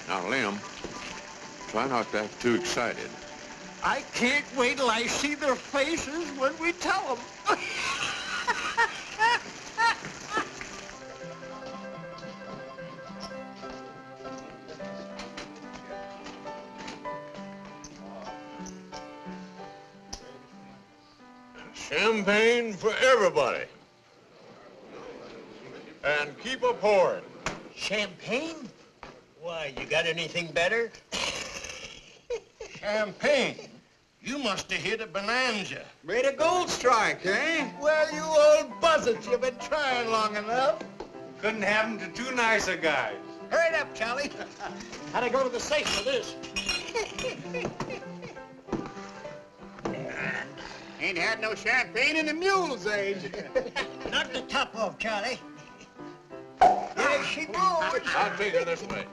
Now, Liam, try not to act too excited. I can't wait till I see their faces when we tell them. Champagne for everybody. And keep a pouring. Champagne? Why, you got anything better? Champagne? You must have hit a bonanza. Made a gold strike, eh? Well, you old buzzards, you've been trying long enough. Couldn't happen to two nicer guys. Hurry it up, Charlie. Had to go to the safe for this. Ain't had no champagne in the mule's age. Knock the top off, Charlie. There she goes. I'll take it this way.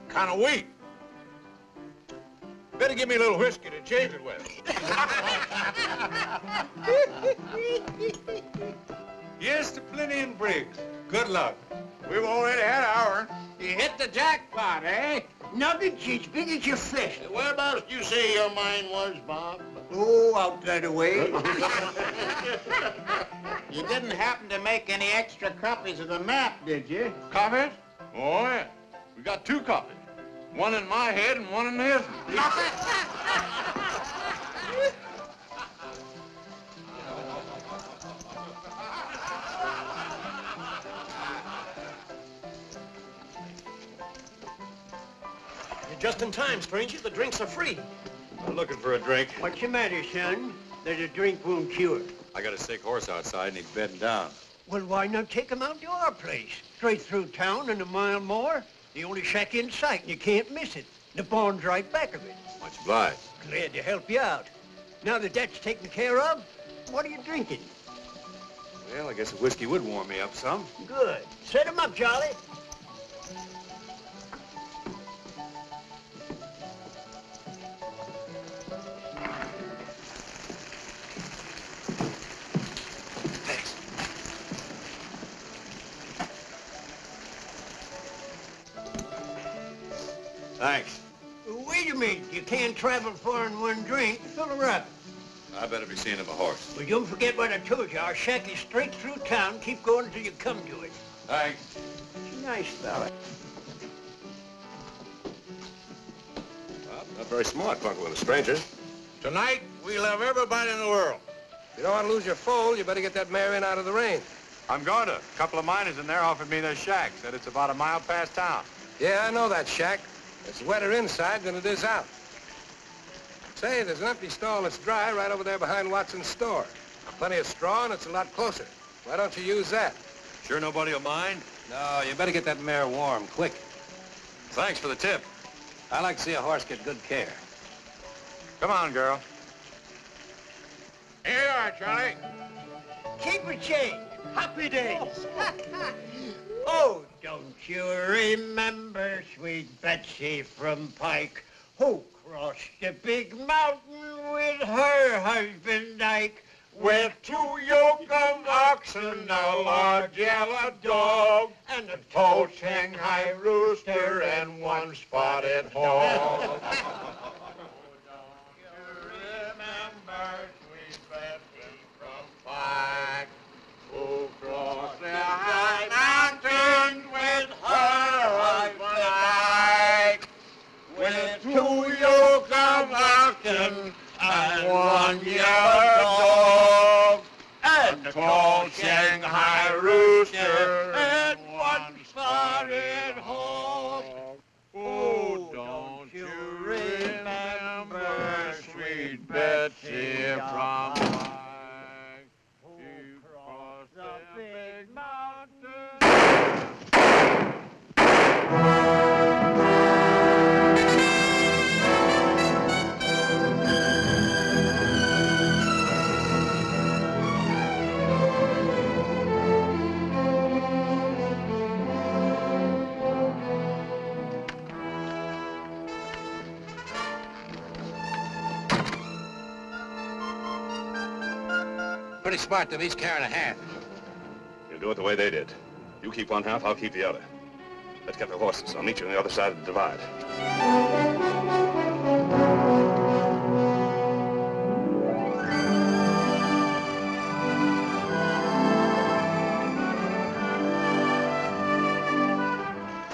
Kind of weak. Better give me a little whiskey to change it with. Here's to Plenty and Briggs. Good luck. We've already had ours. You hit the jackpot, eh? Nuggets as big as your fist. Whereabouts do you say your mine was, Bob? Oh, out that way. You didn't happen to make any extra copies of the map, did you? Copies? Oh, yeah. We got 2 copies. One in my head and one in his. You're just in time, stranger. The drinks are free. I'm looking for a drink. What's the matter, son? That a drink won't cure. I got a sick horse outside and he's bedding down. Well, why not take him out to our place? Straight through town and a mile more. The only shack in sight, and you can't miss it. The barn's right back of it. Much obliged. Glad to help you out. Now that that's taken care of, what are you drinking? Well, I guess a whiskey would warm me up some. Good. Set him up, Charlie. Thanks. Wait a minute. You can't travel far in one drink. Fill her up. I better be seeing him a horse. Well, don't forget what I told you. Our shack is straight through town. Keep going until you come to it. Thanks. Nice fella. Well, not very smart, bunking with a stranger. Tonight, we love everybody in the world. If you don't want to lose your foal, you better get that mare in out of the rain. I'm going to. A couple of miners in there offered me their shack. Said it's about a mile past town. Yeah, I know that shack. It's wetter inside than it is out. Say, there's an empty stall that's dry right over there behind Watson's store. Plenty of straw, and it's a lot closer. Why don't you use that? Sure nobody will mind? No, you better get that mare warm, quick. Thanks for the tip. I like to see a horse get good care. Come on, girl. Here you are, Charlie. Keep a change. Happy days. Oh, don't you remember sweet Betsy from Pike, who crossed the big mountain with her husband Ike, with 2 yoke of oxen, a large yellow dog, and a tall Shanghai rooster, and 1 spotted hog. Remember sweet Betsy from Pike, who crossed the high mountain with her husband Ike, with 2 yoke of oxen and 1 yellow dog, and a tall Shanghai rooster, and 1 spotted hog. Oh, don't you remember sweet Betsy from Pike, who crossed the big mountain? Pretty smart to be carrying a hand. You'll do it the way they did. You keep one half, I'll keep the other. Let's get the horses. I'll meet you on the other side of the divide.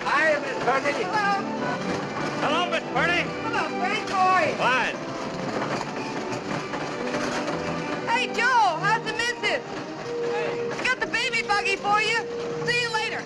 Hi, Miss Purdy. Hello. Hello, Miss Purdy. Hello, Freddie. How are you? Fine. Hey, Joe, how's the missus? Hey. Got the baby buggy for you. See you later.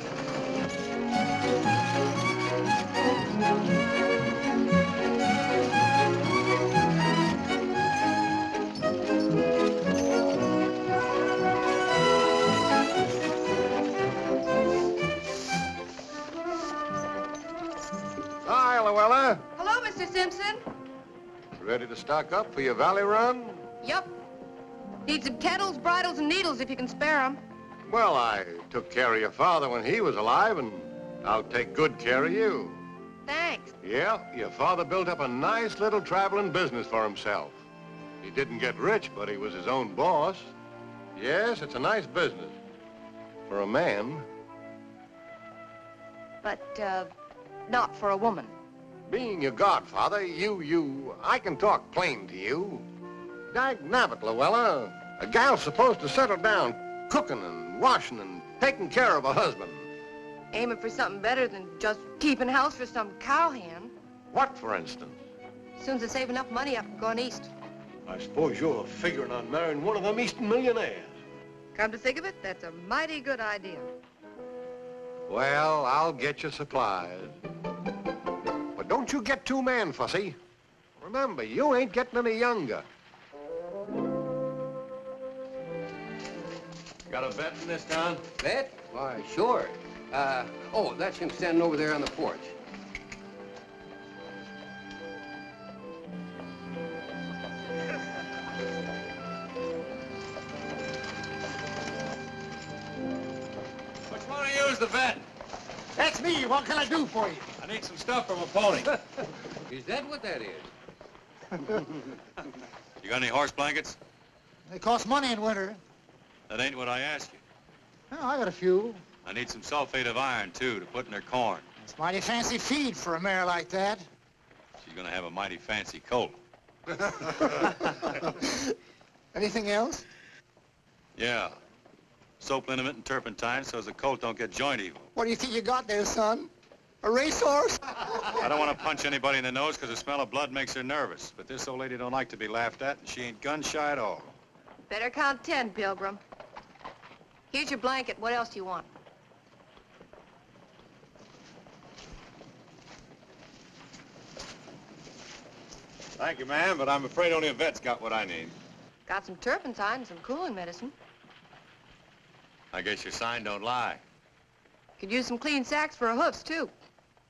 Hi, Luella. Hello, Mr. Simpson. Ready to stock up for your valley run? Yup. Need some kettles, bridles, and needles if you can spare them. Well, I took care of your father when he was alive, and I'll take good care of you. Thanks. Yeah, your father built up a nice little traveling business for himself. He didn't get rich, but he was his own boss. Yes, it's a nice business. For a man. But, not for a woman. Being your godfather, I can talk plain to you. Dagnabbit, Luella. A gal's supposed to settle down, cooking and washing and taking care of a husband. Aiming for something better than just keeping house for some cowhand. What, for instance? As soon as I save enough money, I'm going east. I suppose you're figuring on marrying one of them Eastern millionaires. Come to think of it, that's a mighty good idea. Well, I'll get you supplies. But don't you get too man-fussy. Remember, you ain't getting any younger. Got a bet in this town? Bet? Why, sure. Oh, that's him standing over there on the porch. Which one of you is the vet? That's me. What can I do for you? I need some stuff from a pony. Is that what that is? You got any horse blankets? They cost money in winter. That ain't what I asked you. Oh, I got a few. I need some sulfate of iron, too, to put in their corn. It's mighty fancy feed for a mare like that. She's gonna have a mighty fancy colt. Anything else? Yeah. Soap liniment and turpentine so as the colt don't get joint evil. What do you think you got there, son? A racehorse? I don't want to punch anybody in the nose because the smell of blood makes her nervous. But this old lady don't like to be laughed at, and she ain't gun-shy at all. Better count 10, Pilgrim. Here's your blanket. What else do you want? Thank you, ma'am, but I'm afraid only a vet's got what I need. Got some turpentine and some cooling medicine. I guess your sign don't lie. Could use some clean sacks for her hoofs, too.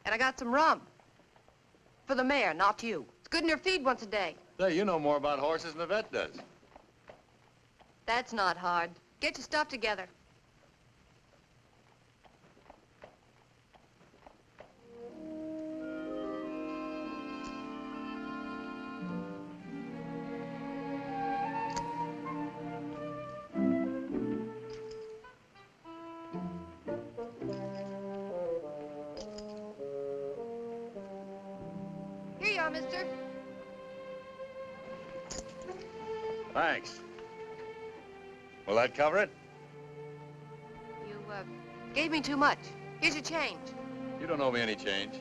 And I got some rum. For the mare, not you. It's good in her feed once a day. Say, you know more about horses than the vet does. That's not hard. Get your stuff together. Here you are, mister. Thanks. Will that cover it? You, gave me too much. Here's your change. You don't owe me any change.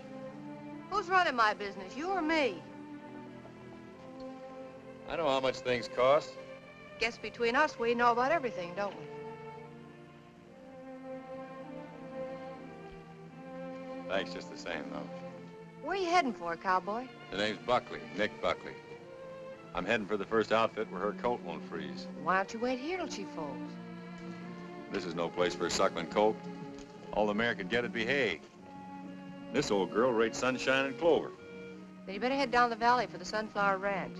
Who's running my business, you or me? I know how much things cost. Guess between us, we know about everything, don't we? Thanks just the same, though. Where are you heading for, cowboy? The name's Buckley, Nick Buckley. I'm heading for the first outfit where her colt won't freeze. Why don't you wait here till she folds? This is no place for a suckling colt. All the mare could get would be hay. This old girl rates sunshine and clover. Then you better head down the valley for the Sunflower Ranch.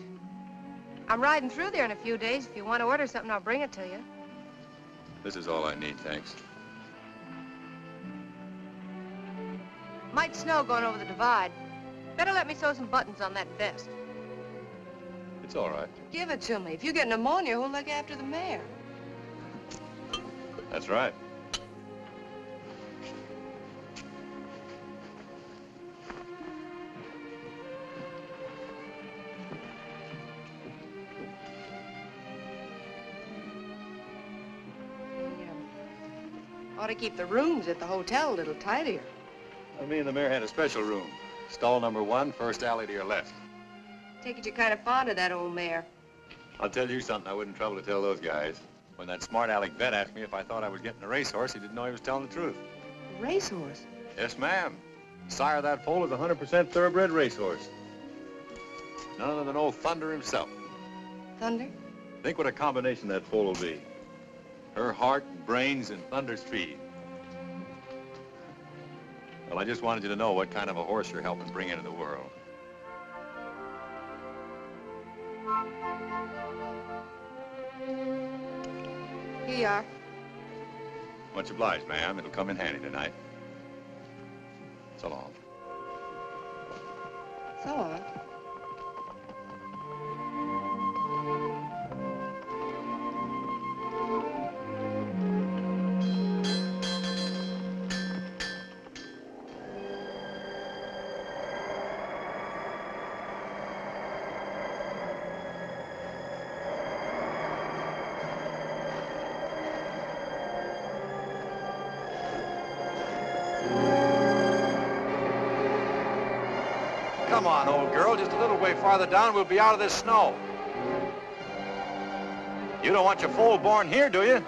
I'm riding through there in a few days. If you want to order something, I'll bring it to you. This is all I need, thanks. Might snow going over the divide. Better let me sew some buttons on that vest. It's all right. Give it to me. If you get pneumonia, who'll look after the mare? That's right. Ought to keep the rooms at the hotel a little tidier. Me and the mayor had a special room. Stall number 1, first alley to your left. Take it you're kind of fond of that old mare. I'll tell you something I wouldn't trouble to tell those guys. When that smart aleck vet asked me if I thought I was getting a racehorse, he didn't know he was telling the truth. A racehorse? Yes, ma'am. Sire of that foal is a 100% thoroughbred racehorse. None other than old Thunder himself. Thunder? Think what a combination that foal will be. Her heart, brains, and Thunder's speed. Well, I just wanted you to know what kind of a horse you're helping bring into the world. Here you are. Much obliged, ma'am. It'll come in handy tonight. So long. So on. Come on, old girl, just a little way farther down, we'll be out of this snow. You don't want your foal born here, do you?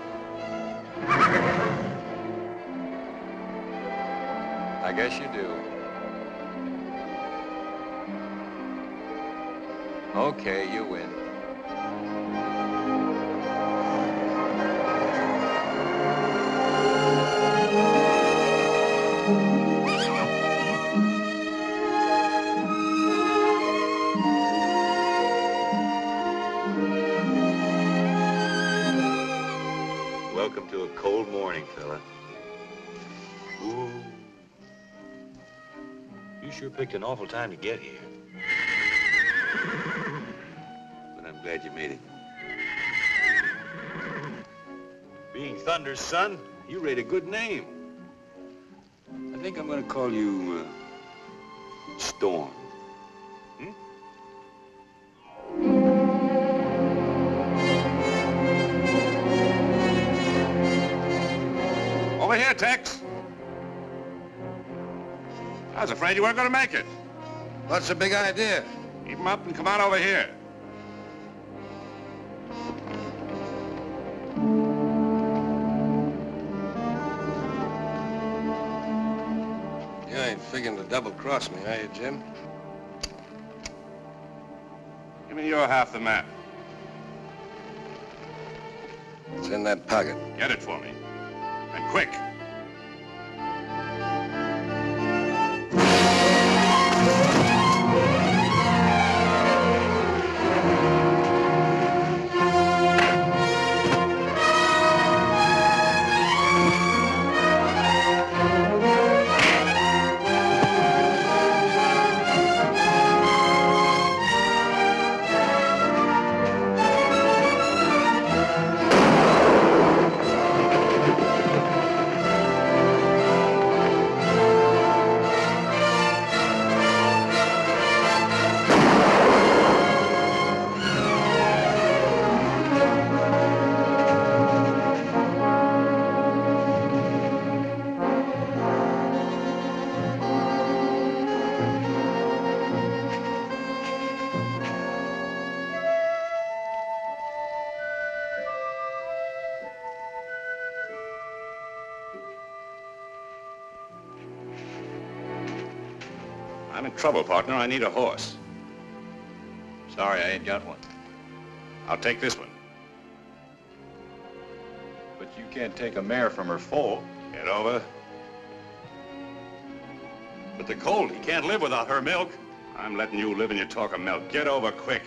I guess you do. Okay, you win. Welcome to a cold morning, fella. Ooh. You sure picked an awful time to get here. But I'm glad you made it. Being Thunder's son, you rate a good name. I think I'm gonna call you, Storm. Over here, Tex. I was afraid you weren't going to make it. What's the big idea? Keep him up and come on over here. You ain't figuring to double-cross me, are you, Jim? Give me your half the map. It's in that pocket. Get it for me. And quick. I'm in trouble, partner. I need a horse. Sorry, I ain't got one. I'll take this one. But you can't take a mare from her foal. Get over. But the colt, he can't live without her milk. I'm letting you live in your talk of milk. Get over quick.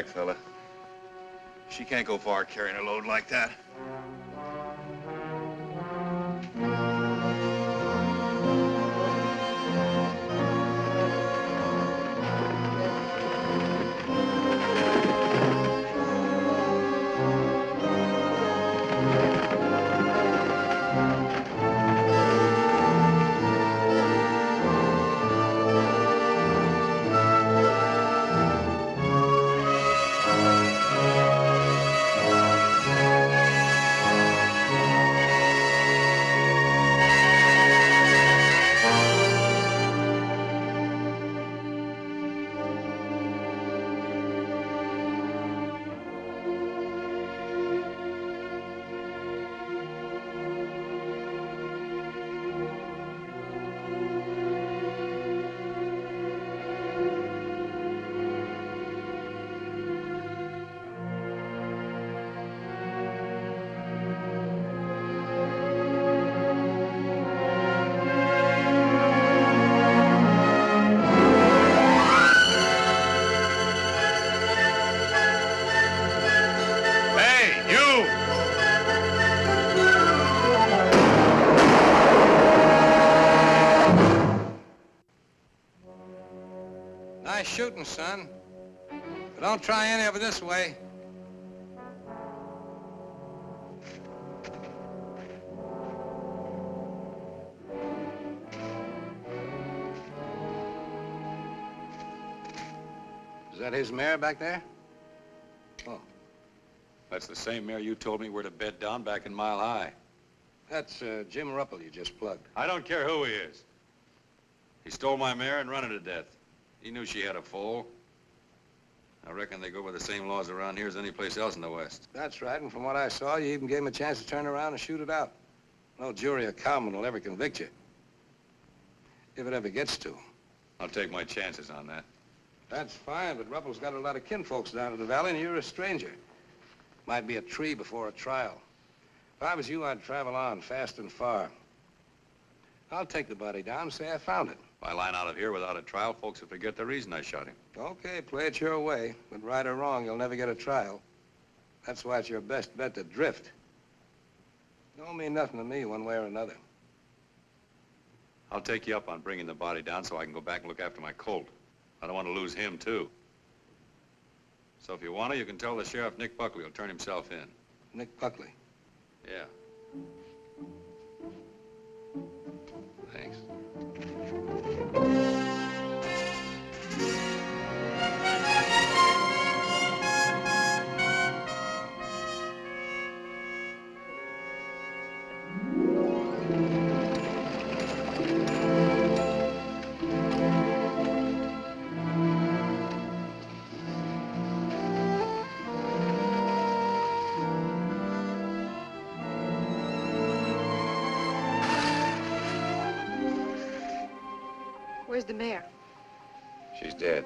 back, fella. She can't go far carrying a load like that. Nice shooting, son. But don't try any of it this way. Is that his mare back there? Oh. That's the same mare you told me where to bed down back in Mile High. That's Jim Ruppel you just plugged. I don't care who he is. He stole my mare and run her to death. He knew she had a foal. I reckon they go by the same laws around here as any place else in the West. That's right, and from what I saw, you even gave him a chance to turn around and shoot it out. No jury or cowman will ever convict you. If it ever gets to. I'll take my chances on that. That's fine, but Ruppel's got a lot of kinfolks down in the valley, and you're a stranger. Might be a tree before a trial. If I was you, I'd travel on, fast and far. I'll take the body down and say I found it. If I line out of here without a trial, folks will forget the reason I shot him. Okay, play it your way. But right or wrong, you'll never get a trial. That's why it's your best bet to drift. Don't mean nothing to me one way or another. I'll take you up on bringing the body down so I can go back and look after my colt. I don't want to lose him, too. So if you want to, you can tell the sheriff Nick Buckley will turn himself in. Nick Buckley? Yeah. Thanks. Where's the mare? She's dead.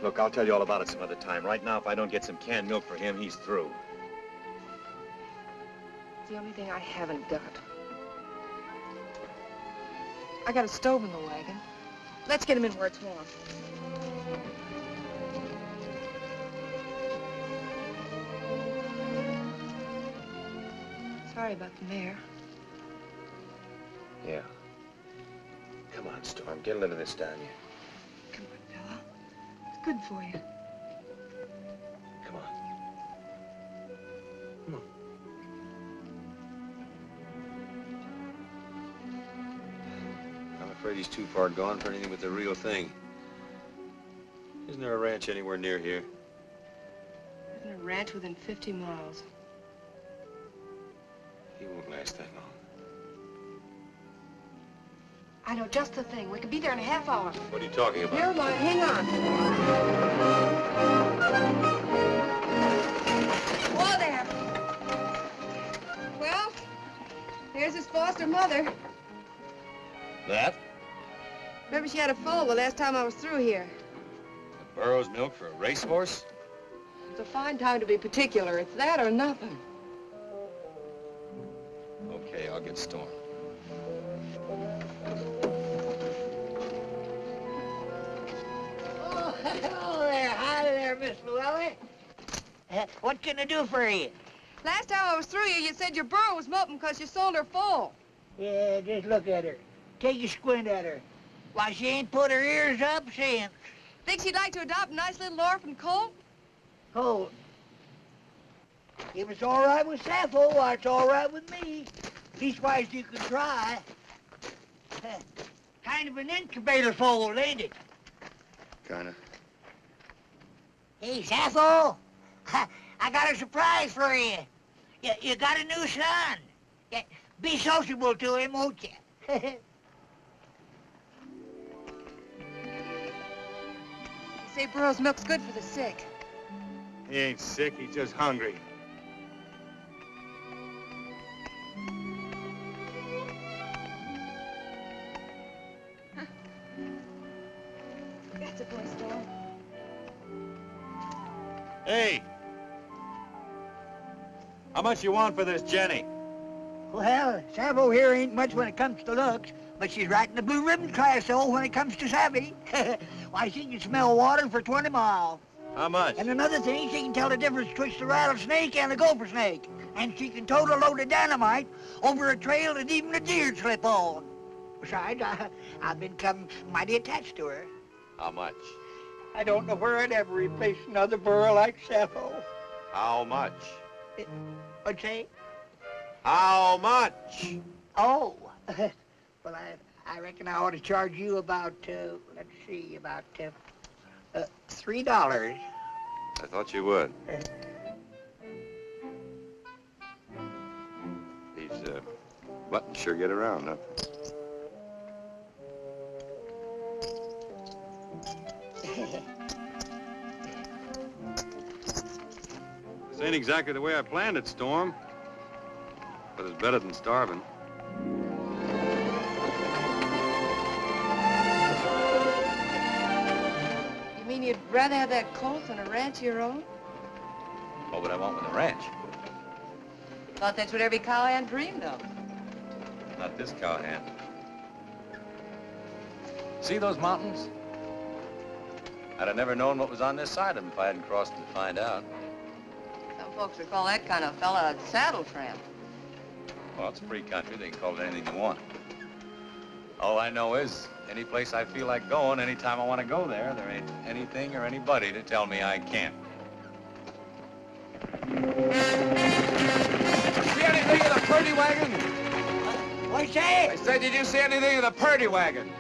Look, I'll tell you all about it some other time. Right now, if I don't get some canned milk for him, he's through. It's the only thing I haven't got. I got a stove in the wagon. Let's get him in where it's warm. Sorry about the mare. Yeah. Come on, Storm. Get a little of this down you. Come on, fella. It's good for you. Come on. Come on. I'm afraid he's too far gone for anything but the real thing. Isn't there a ranch anywhere near here? There's a ranch within 50 miles. He won't last that long. I know just the thing. We could be there in a half hour. What are you talking about? Never mind. Hang on. Whoa there. Well, here's his foster mother. That? Remember she had a foal the last time I was through here. The Burrows milk for a racehorse? It's a fine time to be particular. It's that or nothing. Okay, I'll get Storm. Oh, hello there. Hi there, Miss Llewellyn. What can I do for you? Last time I was through you said your burro was moping because you sold her full. Yeah, just look at her. Take a squint at her. Why, she ain't put her ears up since. Think she'd like to adopt a nice little orphan colt? Oh. If it's all right with Sappho, why, it's all right with me. Leastwise, you can try. Kind of an incubator foal, ain't it? Kinda. Hey, Sappho, I got a surprise for you. You got a new son. Yeah, be sociable to him, won't you? They say burro's milk's good for the sick. He ain't sick, he's just hungry. That's a boy, Storm. Hey! How much you want for this Jenny? Well, Sappho here ain't much when it comes to looks, but she's right in the blue ribbon class, though, when it comes to savvy. Why, she can smell water for 20 miles. How much? And another thing, she can tell the difference between the rattlesnake and the gopher snake. And she can tote a load of dynamite over a trail that even a deer'd slip on. Besides, I've become mighty attached to her. How much? I don't know where I'd ever replace another burro like Sappho. How much? What'd you say? How much? Oh, well, I reckon I ought to charge you about, let's see, about, $3. I thought you would. These, buttons sure get around, huh? This ain't exactly the way I planned it, Storm. But it's better than starving. You mean you'd rather have that colt than a ranch of your own? What would I want with a ranch? Thought that's what every cowhand dreamed of. Not this cowhand. See those mountains? I'd have never known what was on this side of them if I hadn't crossed them to find out. Some folks would call that kind of fella a saddle tramp. Well, it's a free country. They can call it anything you want. All I know is, any place I feel like going, anytime I want to go there, there ain't anything or anybody to tell me I can't. See anything of the Purdy wagon? What'd you say? I said, did you see anything of the Purdy wagon?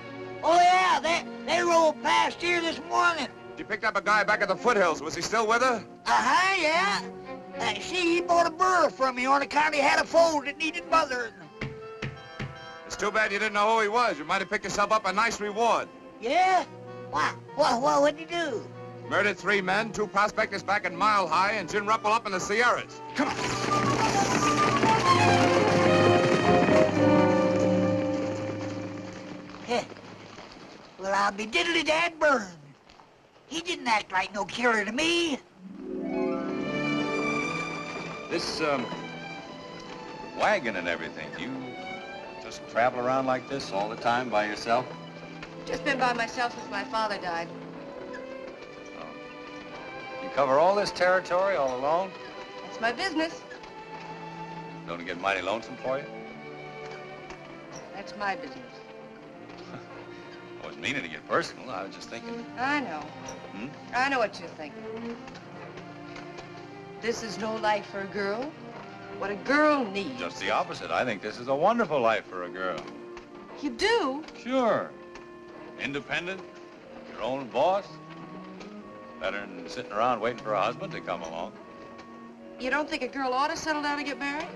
Oh, yeah, they rolled past here this morning. You picked up a guy back at the foothills. Was he still with her? Uh-huh, yeah. See, he bought a burro from me on account he had a foal that needed mothering. It's too bad you didn't know who he was. You might have picked yourself up a nice reward. Yeah? What'd you do? Murdered 3 men, 2 prospectors back in Mile High, and Gin Ruppel up in the Sierras. Come on. Well, I'll be diddly-dad burned. He didn't act like no killer to me. This, wagon and everything, you just travel around like this all the time by yourself? Just been by myself since my father died. You cover all this territory all alone? That's my business. Don't it get mighty lonesome for you? That's my business. I wasn't meaning to get personal. I was just thinking. I know. Hmm? I know what you're thinking. This is no life for a girl. What a girl needs. Just the opposite. I think this is a wonderful life for a girl. You do? Sure. Independent, your own boss. Better than sitting around waiting for a husband to come along. You don't think a girl ought to settle down and get married?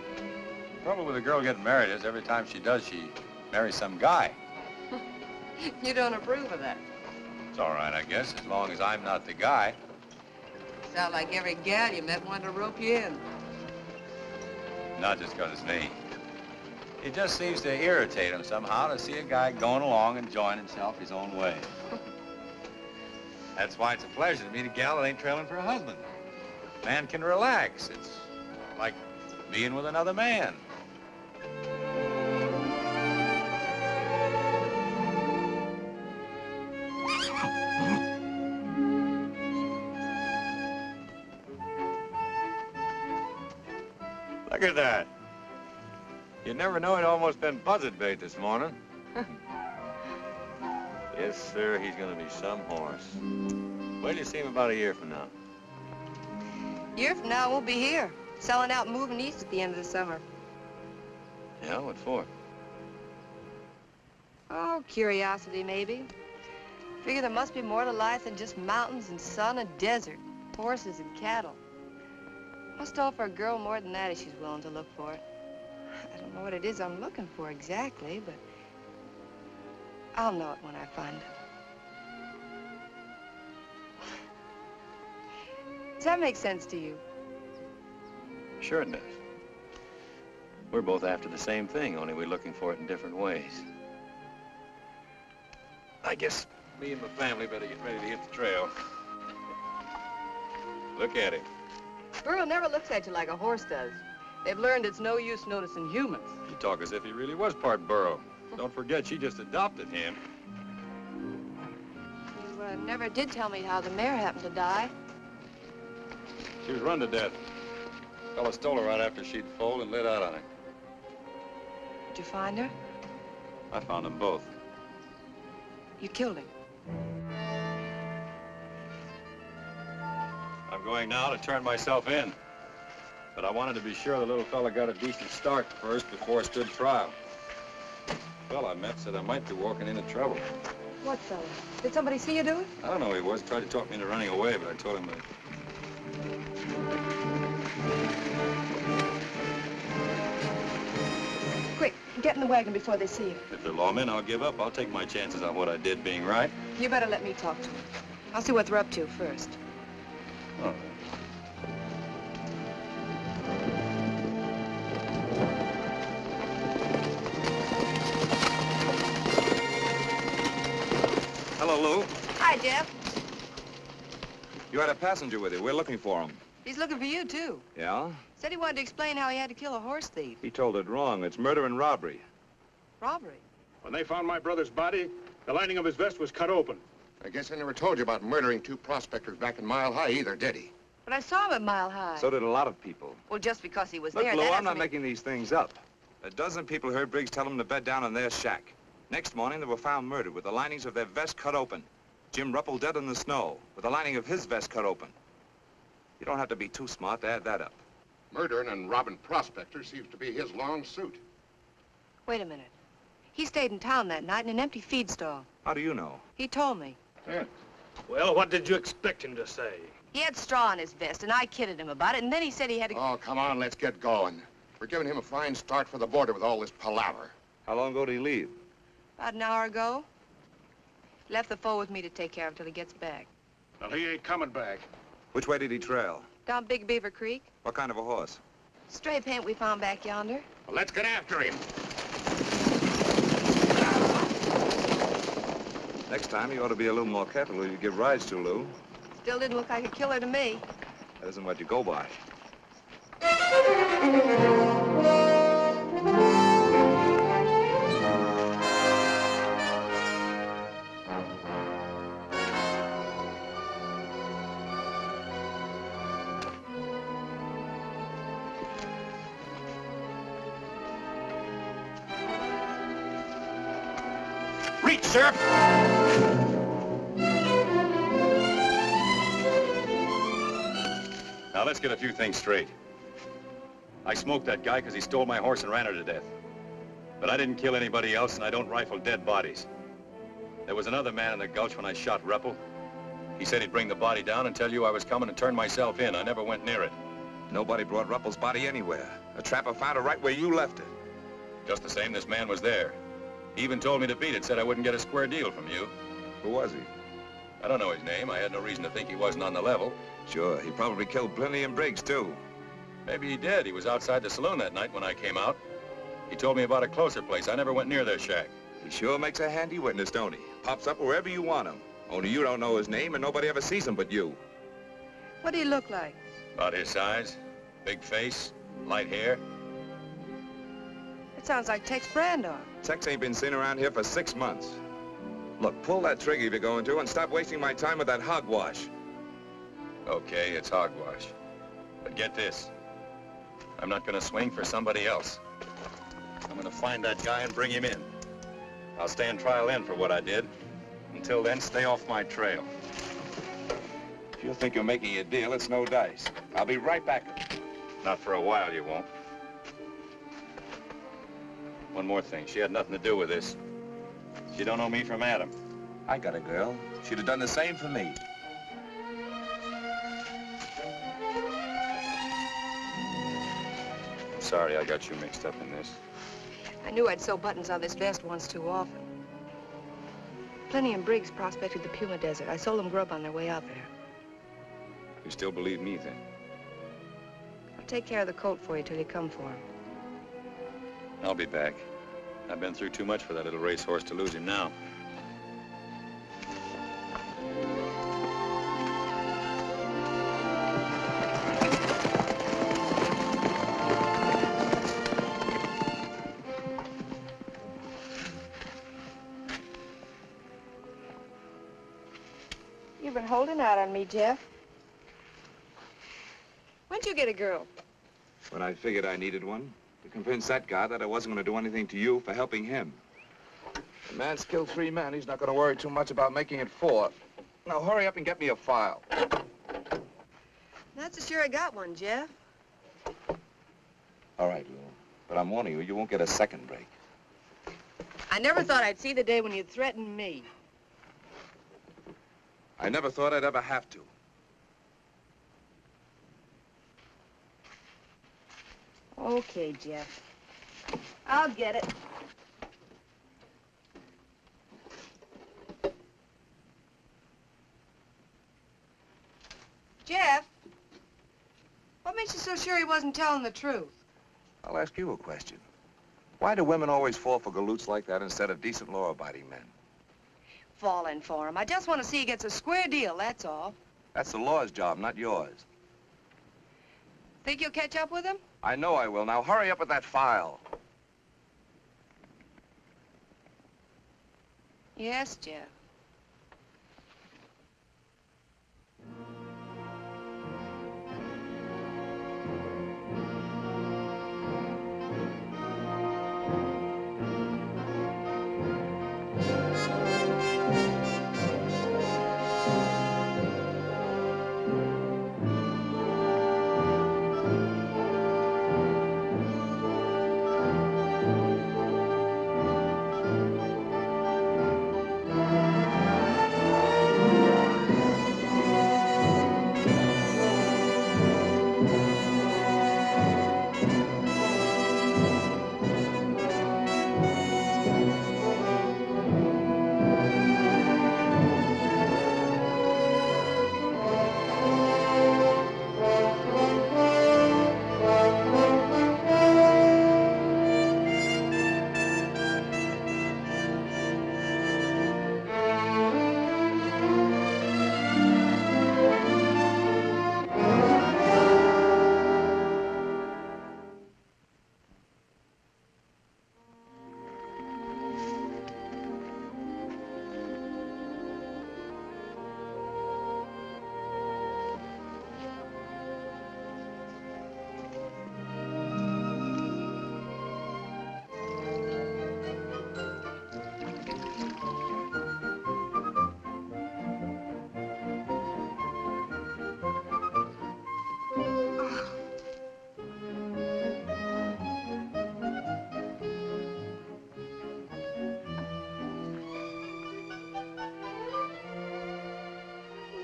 The trouble with a girl getting married is every time she does, she marries some guy. You don't approve of that. It's all right, I guess, as long as I'm not the guy. Sound like every gal you met wanted to rope you in. Not just 'cause it's me. It just seems to irritate him somehow to see a guy going along enjoying himself his own way. That's why it's a pleasure to meet a gal that ain't trailing for a husband. Man can relax. It's like being with another man. Look at that. You never know, it almost been buzzard bait this morning. Yes, sir, he's gonna be some horse. Wait till you see him about a year from now. A year from now, I won't be here. Selling out and moving east at the end of the summer. Yeah, what for? Oh, curiosity, maybe. Figure there must be more to life than just mountains and sun and desert, horses and cattle. Must offer a girl more than that if she's willing to look for it. I don't know what it is I'm looking for exactly, but I'll know it when I find it. Does that make sense to you? Sure it does. We're both after the same thing, only we're looking for it in different ways. I guess me and my family better get ready to hit the trail. Look at him. Burro never looks at you like a horse does. They've learned it's no use noticing humans. You talk as if he really was part burro. Don't forget, she just adopted him. You never did tell me how the mare happened to die. She was run to death. A fella stole her right after she'd foaled and lit out on her. Did you find her? I found them both. You killed him. I'm going now to turn myself in. But I wanted to be sure the little fella got a decent start first before I stood trial. The fella I met said I might be walking into trouble. What fella? Did somebody see you do it? I don't know who he was. Tried to talk me into running away, but I told him that. Quick, get in the wagon before they see you. If they're lawmen, I'll give up. I'll take my chances on what I did being right. You better let me talk to them. I'll see what they're up to first. All right. Hello, Lou. Hi, Jeff. You had a passenger with you. We're looking for him. He's looking for you, too. Yeah? Said he wanted to explain how he had to kill a horse thief. He told it wrong. It's murder and robbery. Robbery? When they found my brother's body, the lining of his vest was cut open. I guess I never told you about murdering 2 prospectors back in Mile High either, did he? But I saw him at Mile High. So did a lot of people. Well, just because he was Look, there, Lou, that I'm not doesn't making these things up. A dozen people heard Briggs tell them to bed down in their shack. Next morning, they were found murdered with the linings of their vest cut open. Jim Ruppel dead in the snow, with the lining of his vest cut open. You don't have to be too smart to add that up. Murdering and robbing prospectors seems to be his long suit. Wait a minute. He stayed in town that night in an empty feed stall. How do you know? He told me. Yeah. Well, what did you expect him to say? He had straw in his vest, and I kidded him about it, and then he said he had to... Oh, come on, let's get going. We're giving him a fine start for the border with all this palaver. How long ago did he leave? About an hour ago. Left the foal with me to take care of till he gets back. Well, he ain't coming back. Which way did he trail? Down Big Beaver Creek. What kind of a horse? Stray paint we found back yonder. Well, let's get after him. Next time, you ought to be a little more careful who you give rides to, Lou. Still didn't look like a killer to me. That isn't what you go by. Reach, sir! Now, let's get a few things straight. I smoked that guy because he stole my horse and ran her to death. But I didn't kill anybody else, and I don't rifle dead bodies. There was another man in the gulch when I shot Ruppel. He said he'd bring the body down and tell you I was coming and turn myself in. I never went near it. Nobody brought Ruppel's body anywhere. A trapper found it right where you left it. Just the same, this man was there. He even told me to beat it, said I wouldn't get a square deal from you. Who was he? I don't know his name. I had no reason to think he wasn't on the level. Sure, he probably killed Plenty and Briggs, too. Maybe he did. He was outside the saloon that night when I came out. He told me about a closer place. I never went near their shack. He sure makes a handy witness, don't he? Pops up wherever you want him. Only you don't know his name and nobody ever sees him but you. What did he look like? About his size. Big face, light hair. It sounds like Tex Brandon. Tex ain't been seen around here for 6 months. Look, pull that trigger if you're going to and stop wasting my time with that hogwash. Okay, it's hogwash. But get this. I'm not gonna swing for somebody else. I'm gonna find that guy and bring him in. I'll stand trial in for what I did. Until then, stay off my trail. If you think you're making a deal, it's no dice. I'll be right back. Not for a while, you won't. One more thing. She had nothing to do with this. She don't know me from Adam. I got a girl. She'd have done the same for me. I'm sorry I got you mixed up in this. I knew I'd sew buttons on this vest once too often. Plenty and Briggs prospected the Puma Desert. I sold them grub on their way out there. You still believe me, then? I'll take care of the colt for you till you come for him. I'll be back. I've been through too much for that little racehorse to lose him now. You've been holding out on me, Jeff. When'd you get a girl? When I figured I needed one, to convince that guy that I wasn't going to do anything to you for helping him. The man's killed 3 men. He's not going to worry too much about making it 4. Now, hurry up and get me a file. Not so sure I got one, Jeff. All right, Lou. But I'm warning you, you won't get a second break. I never thought I'd see the day when you'd threaten me. I never thought I'd ever have to. Okay, Jeff. I'll get it. Jeff, what makes you so sure he wasn't telling the truth? I'll ask you a question. Why do women always fall for galoots like that instead of decent, law-abiding men? Falling for him. I just want to see he gets a square deal, that's all. That's the law's job, not yours. Think you'll catch up with him? I know I will. Now, hurry up with that file. Yes, Jeff.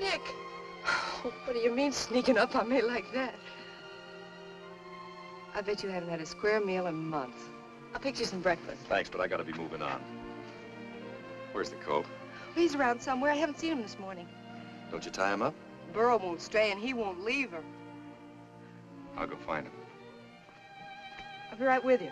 Nick! Oh, what do you mean sneaking up on me like that? I bet you haven't had a square meal in months. I'll pick you some breakfast. Thanks, but I gotta be moving on. Where's the colt? He's around somewhere. I haven't seen him this morning. Don't you tie him up? Burro won't stray and he won't leave her. I'll go find him. I'll be right with you.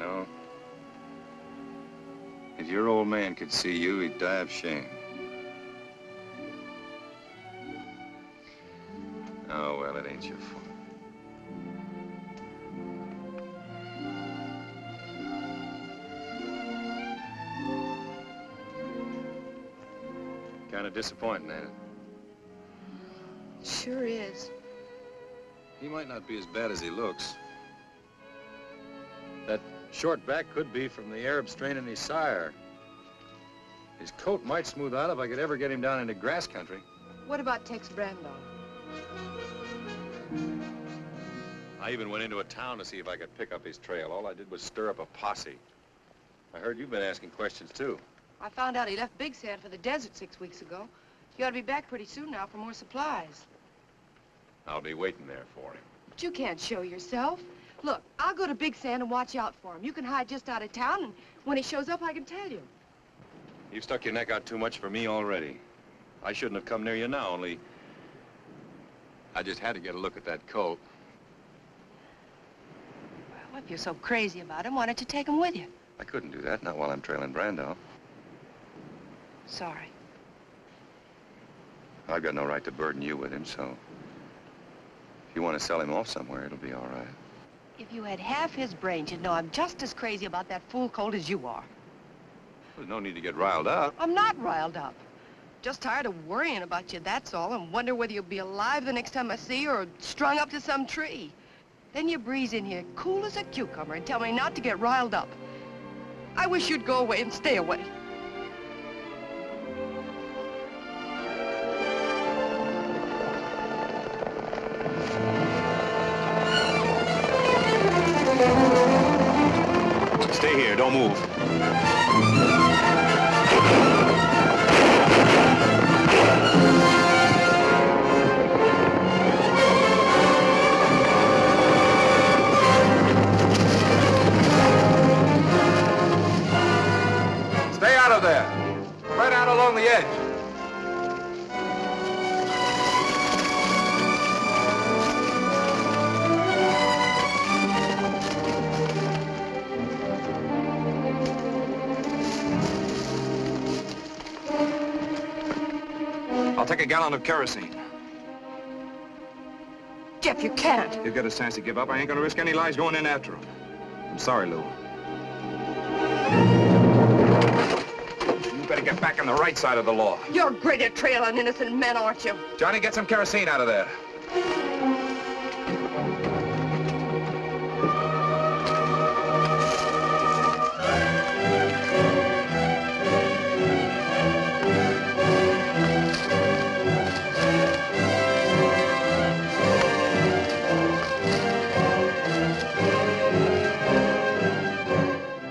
know. If your old man could see you, he'd die of shame. Oh, well, it ain't your fault. Kind of disappointing, ain't it? Sure is. He might not be as bad as he looks. That short back could be from the Arab strain in his sire. His coat might smooth out if I could ever get him down into grass country. What about Tex Brando? I even went into a town to see if I could pick up his trail. All I did was stir up a posse. I heard you've been asking questions, too. I found out he left Big Sand for the desert 6 weeks ago. He ought to be back pretty soon now for more supplies. I'll be waiting there for him. But you can't show yourself. Look, I'll go to Big Sand and watch out for him. You can hide just out of town, and when he shows up, I can tell you. You've stuck your neck out too much for me already. I shouldn't have come near you now, only I just had to get a look at that coat. Well, if you're so crazy about him, why don't you take him with you? I couldn't do that, not while I'm trailing Brando. Sorry. I've got no right to burden you with him, so if you want to sell him off somewhere, it'll be all right. If you had half his brains, you'd know I'm just as crazy about that fool colt as you are. There's no need to get riled up. I'm not riled up. Just tired of worrying about you, that's all, and wonder whether you'll be alive the next time I see you or strung up to some tree. Then you breeze in here cool as a cucumber and tell me not to get riled up. I wish you'd go away and stay away. Stay here, don't move. Stay out of there. Right out along the edge. I'll take a gallon of kerosene. Jeff, you can't. You've got a chance to give up. I ain't gonna risk any lives going in after him. I'm sorry, Lou. You better get back on the right side of the law. You're great at trailing innocent men, aren't you? Johnny, get some kerosene out of there.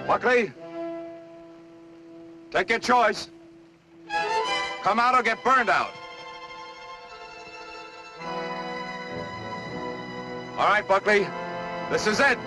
Buckley, take your choice. Come out or get burned out. All right, Buckley, this is it.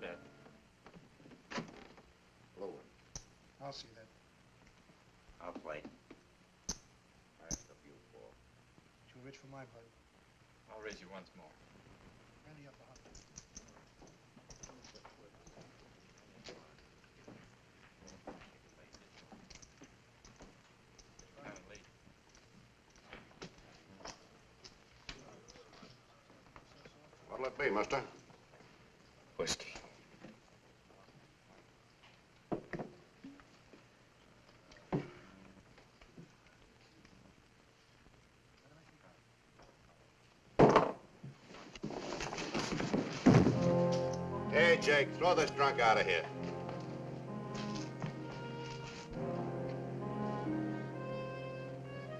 bet. Lower. I'll see that. I'll play. That's the few ball. Too rich for my blood. I'll raise you once more. Randy up the hop. Kind of late. What'll it be, mister? Whiskey. Hey, Jake, throw this drunk out of here.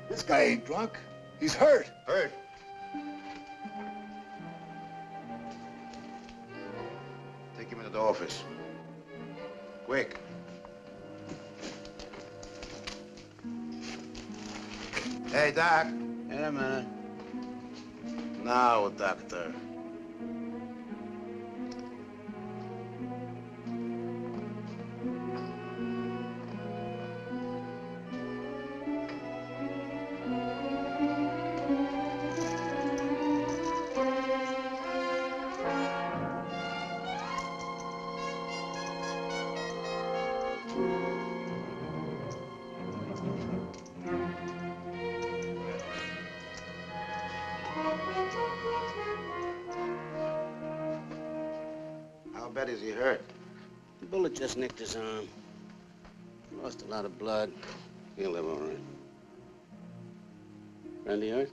This guy ain't drunk. He's hurt. Hurt? Take him into the office. Quick. Hey, Doc. Wait a minute. Now, doctor. How bad is he hurt? The bullet just nicked his arm. Lost a lot of blood. He'll live all right. Randy hurt?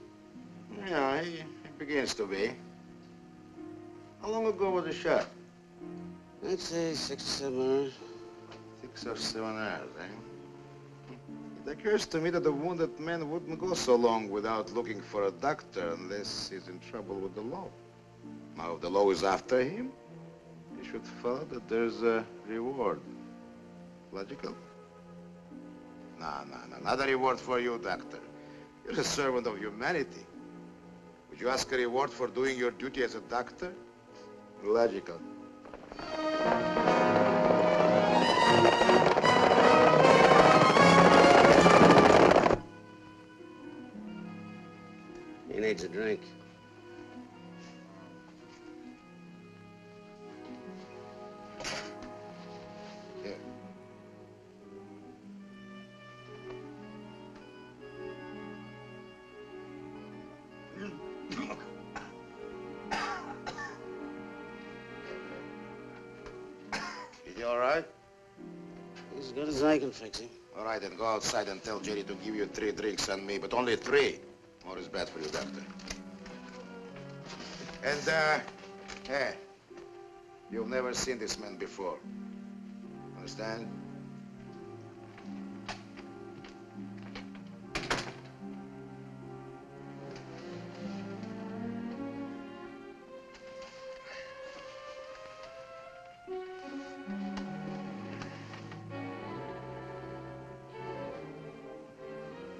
Yeah, he begins to be. How long ago was the shot? I'd say 6 or 7 hours. 6 or 7 hours, eh? It occurs to me that the wounded man wouldn't go so long without looking for a doctor unless he's in trouble with the law. Now, if the law is after him, he should follow that there's a reward. Logical? No, not a reward for you, doctor. You're a servant of humanity. Would you ask a reward for doing your duty as a doctor? Logical. He needs a drink. Here. Is he all right? He's as good as I can fix him. All right, then go outside and tell Jerry to give you 3 drinks on me, but only 3. More is bad for you, doctor. And, hey, you've never seen this man before. Understand?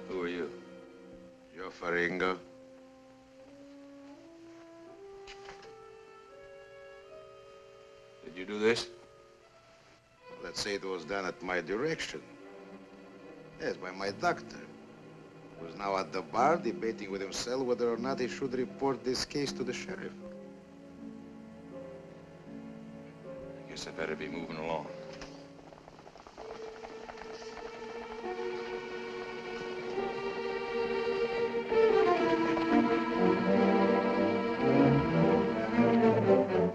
Who are you? Joe Faringo. Did you do this? Let's say it was done at my direction. Yes, by my doctor. Who's now at the bar debating with himself whether or not he should report this case to the sheriff. I guess I better be moving along.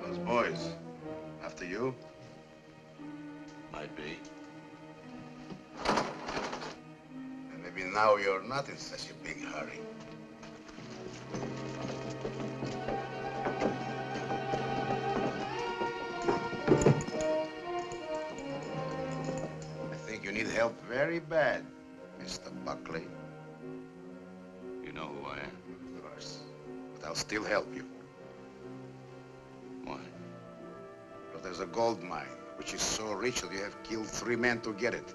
Those boys, after you? Might be. And maybe now you're not in such a big hurry. I think you need help very bad, Mr. Buckley. You know who I am? Of course. But I'll still help you. Why? Because there's a gold mine, which is so rich that you have killed 3 men to get it.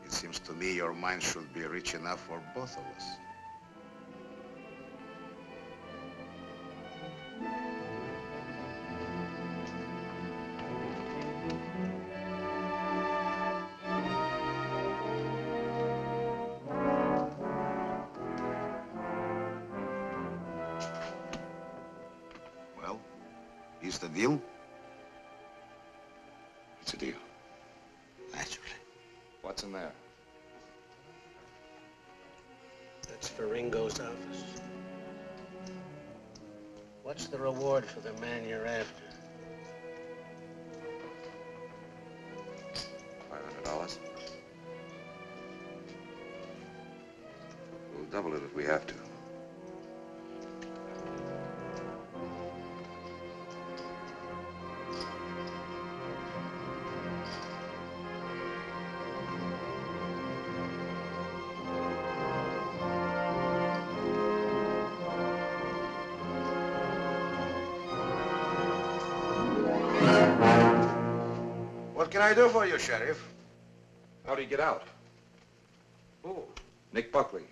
It seems to me your mine should be rich enough for both of us. Is the deal? It's a deal. Naturally. What's in there? That's for Ringo's office. What's the reward for the man you're after? $500. We'll double it if we have to. What can I do for you, Sheriff? How'd he get out? Who? Nick Buckley.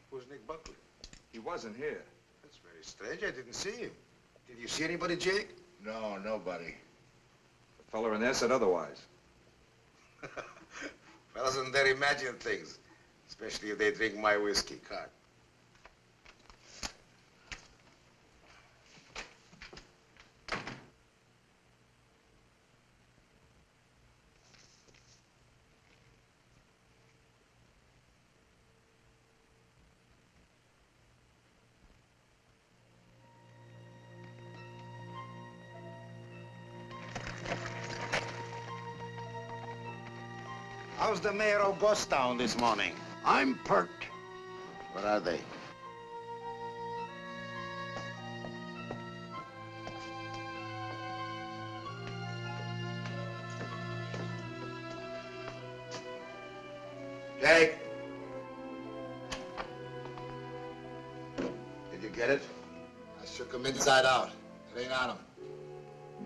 Who's Nick Buckley? He wasn't here. That's very strange. I didn't see him. Did you see anybody, Jake? No, nobody. The fella in there said otherwise. Fellas in there imagine things, especially if they drink my whiskey. Cart. How's the mayor of Ghostown this morning? I'm perked. Where are they? Jake? Did you get it? I shook him inside out. It ain't on him.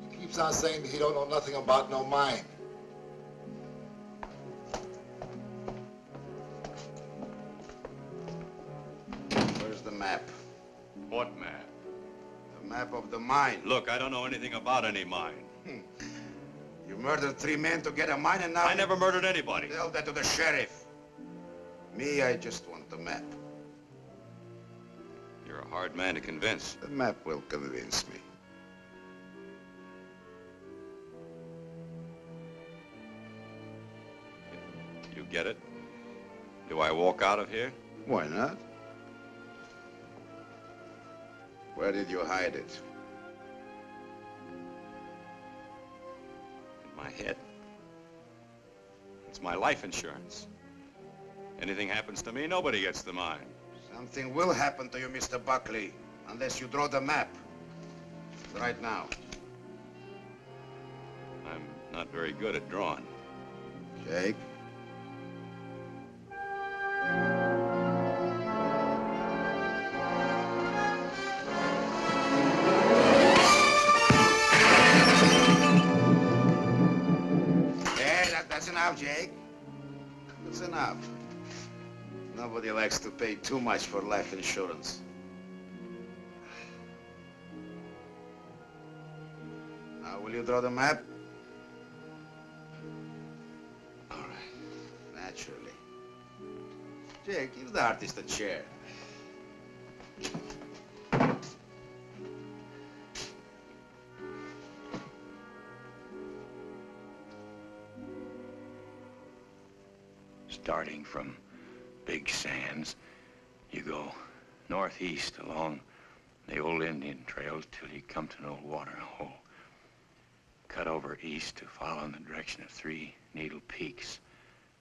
He keeps on saying that he don't know nothing about no mine. Where's the map? What map? The map of the mine. Look, I don't know anything about any mine. You murdered 3 men to get a mine and now... I never murdered anybody. Tell that to the sheriff. Me, I just want the map. You're a hard man to convince. The map will convince me. You get it? Do I walk out of here? Why not? Where did you hide it? In my head. It's my life insurance. Anything happens to me, nobody gets the mine. Something will happen to you, Mr. Buckley, unless you draw the map. Right now. I'm not very good at drawing. Jake? That's enough, Jake. That's enough. Nobody likes to pay too much for life insurance. Now, will you draw the map? All right. Naturally. Jake, give the artist a chair. Starting from Big Sands, you go northeast along the old Indian trails till you come to an old water hole. Cut over east to follow in the direction of 3 Needle Peaks.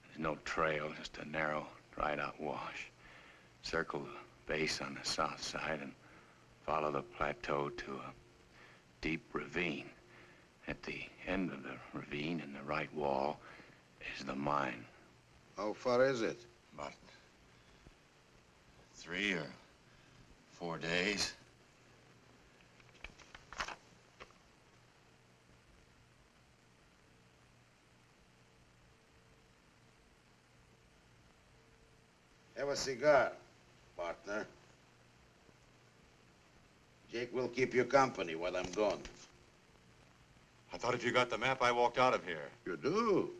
There's no trail, just a narrow, dried-out wash. Circle the base on the south side and follow the plateau to a deep ravine. At the end of the ravine in the right wall is the mine. How far is it? About 3 or 4 days. Have a cigar, partner. Jake will keep you company while I'm gone. I thought if you got the map, I walked out of here. You do?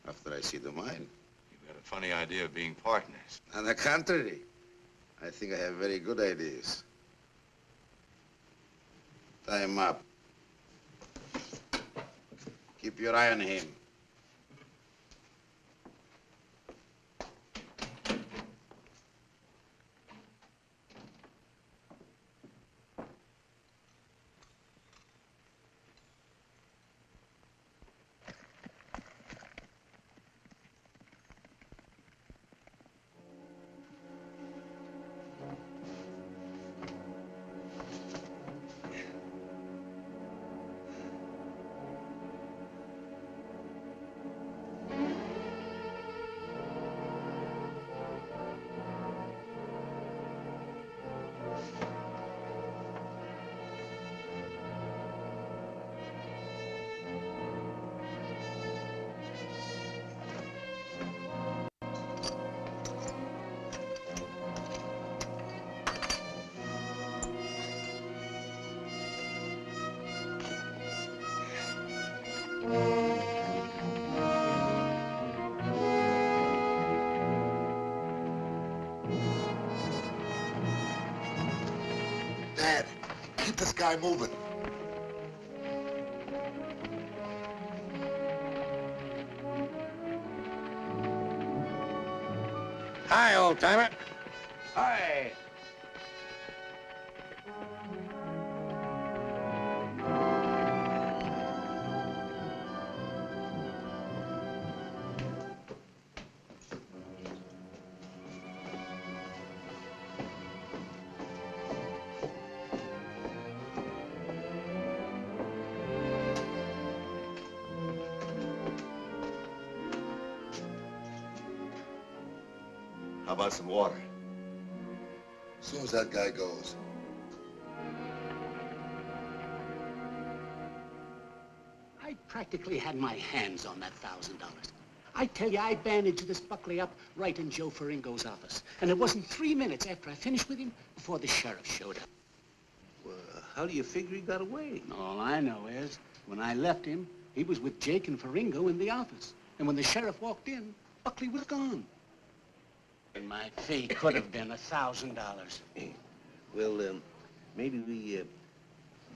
After I see the mine. You've got a funny idea of being partners. On the contrary, I think I have very good ideas. Tie him up. Keep your eye on him. Dad, keep this guy moving. Hi, old-timer. Hi. How about some water? As soon as that guy goes. I practically had my hands on that $1,000. I tell you, I bandaged this Buckley up right in Joe Faringo's office. And it wasn't 3 minutes after I finished with him before the sheriff showed up. Well, how do you figure he got away? All I know is, when I left him, he was with Jake and Faringo in the office. And when the sheriff walked in, Buckley was gone. And my fee could have been $1,000. Well, maybe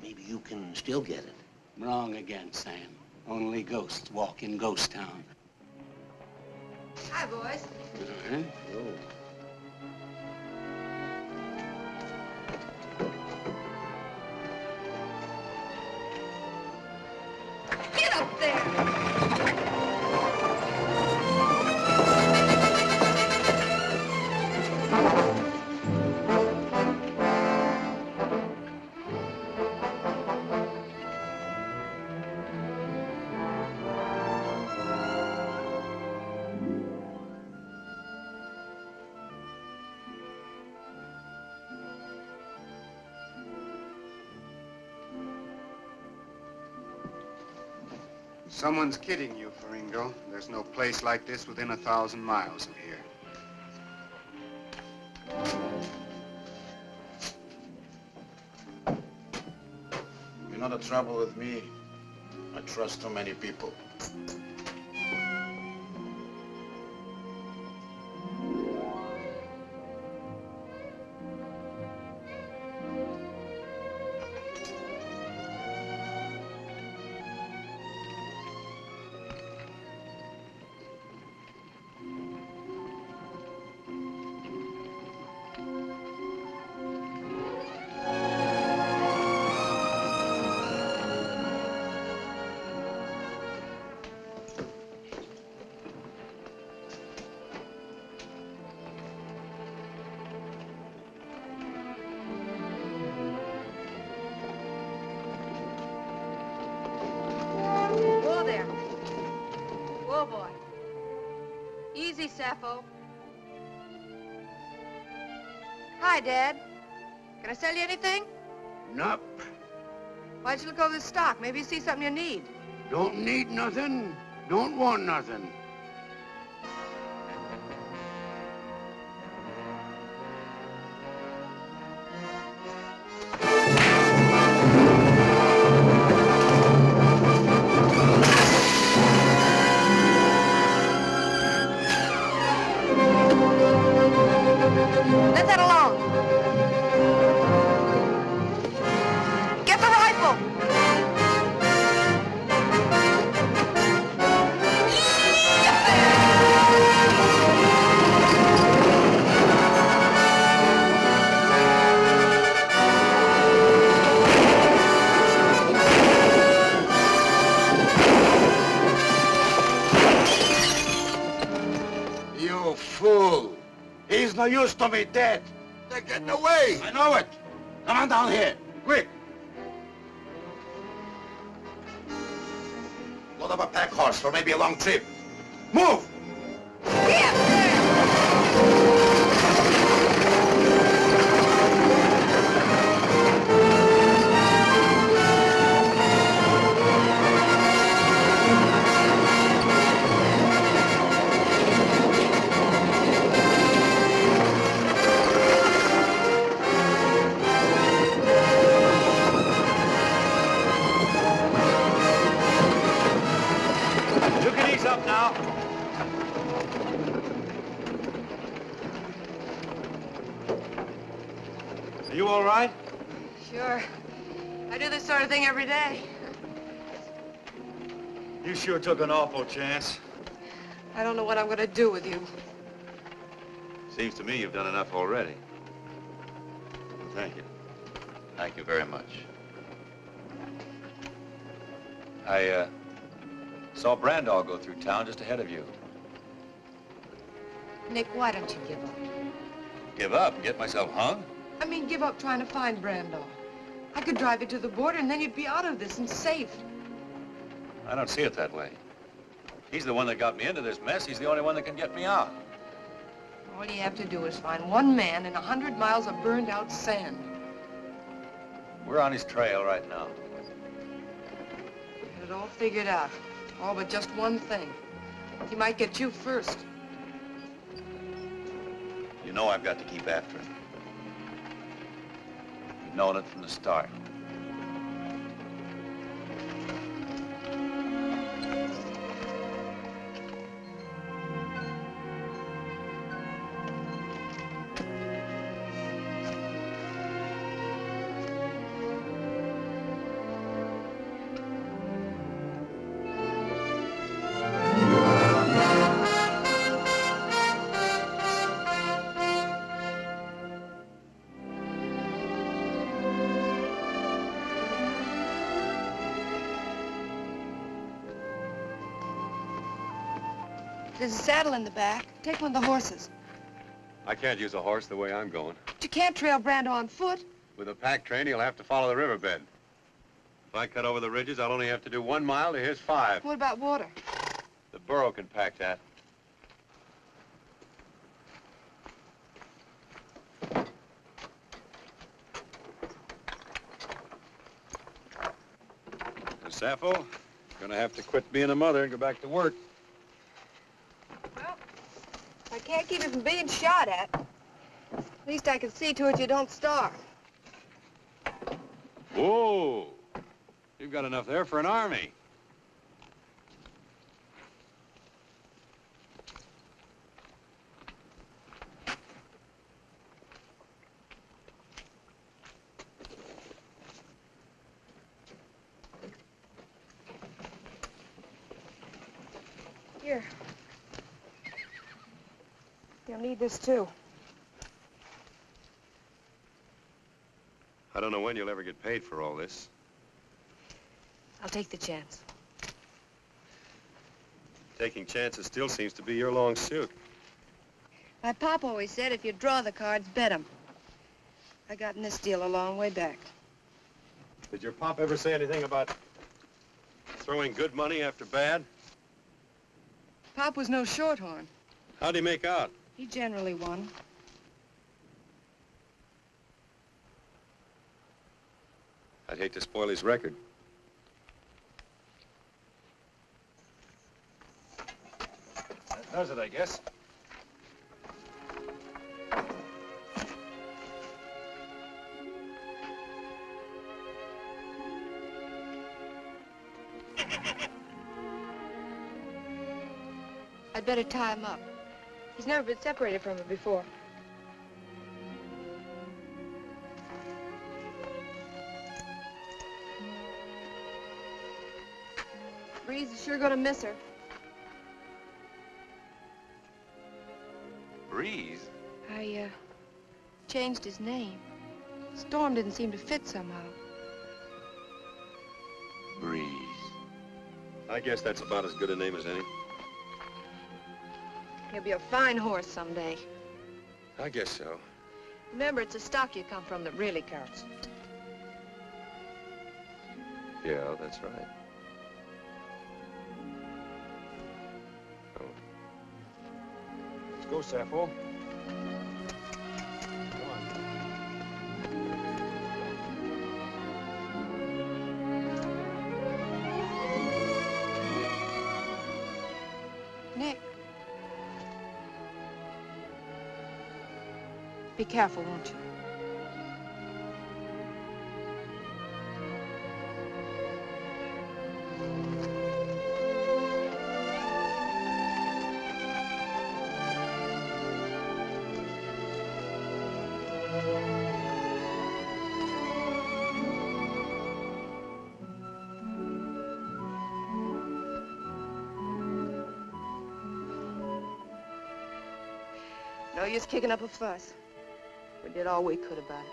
you can still get it. Wrong again, Sam. Only ghosts walk in Ghost Town. Hi, boys. All right. Get up there! Someone's kidding you, Faringo. There's no place like this within 1,000 miles of here. You know the trouble with me? I trust too many people. Whoa there. Whoa, boy. Easy, Sappho. Hi, Dad. Can I sell you anything? Nope. Why'd you look over the stock? Maybe you see something you need. Don't need nothing. Don't want nothing. Let that alone. Get the rifle. use to me dead. They're getting away. I know it. Come on down here, quick. Load up a pack horse for maybe a long trip. Move! You can ease up now. Are you all right? Sure. I do this sort of thing every day. You sure took an awful chance. I don't know what I'm gonna do with you. Seems to me you've done enough already. Thank you. Thank you very much. I saw Brandall go through town just ahead of you. Nick, why don't you give up? Give up and get myself hung? I mean, give up trying to find Brandall. I could drive you to the border and then you'd be out of this and safe. I don't see it that way. He's the one that got me into this mess. He's the only one that can get me out. All you have to do is find one man in 100 miles of burned out sand. We're on his trail right now. Had it all figured out. All but just one thing. He might get you first. You know I've got to keep after him. You've known it from the start. There's a saddle in the back. Take one of the horses. I can't use a horse the way I'm going. But you can't trail Brando on foot. With a pack train, he'll have to follow the riverbed. If I cut over the ridges, I'll only have to do 1 mile to his 5. What about water? The burro can pack that. And Sappho, gonna have to quit being a mother and go back to work. I can't keep you from being shot at. At least I can see to it you don't starve. Whoa! You've got enough there for an army. Here. You'll need this, too. I don't know when you'll ever get paid for all this. I'll take the chance. Taking chances still seems to be your long suit. My pop always said if you draw the cards, bet 'em. I got in this deal a long way back. Did your pop ever say anything about throwing good money after bad? Pop was no shorthorn. How'd he make out? He generally won. I'd hate to spoil his record. That does it, I guess. I'd better tie him up. He's never been separated from her before. Breeze is sure gonna miss her. Breeze? I, changed his name. Storm didn't seem to fit somehow. Breeze. I guess that's about as good a name as any. He'll be a fine horse someday. I guess so. Remember, it's the stock you come from that really counts. Yeah, that's right. Oh. Let's go, Sappho. Nick. Be careful, won't you? No use kicking up a fuss. We did all we could about it.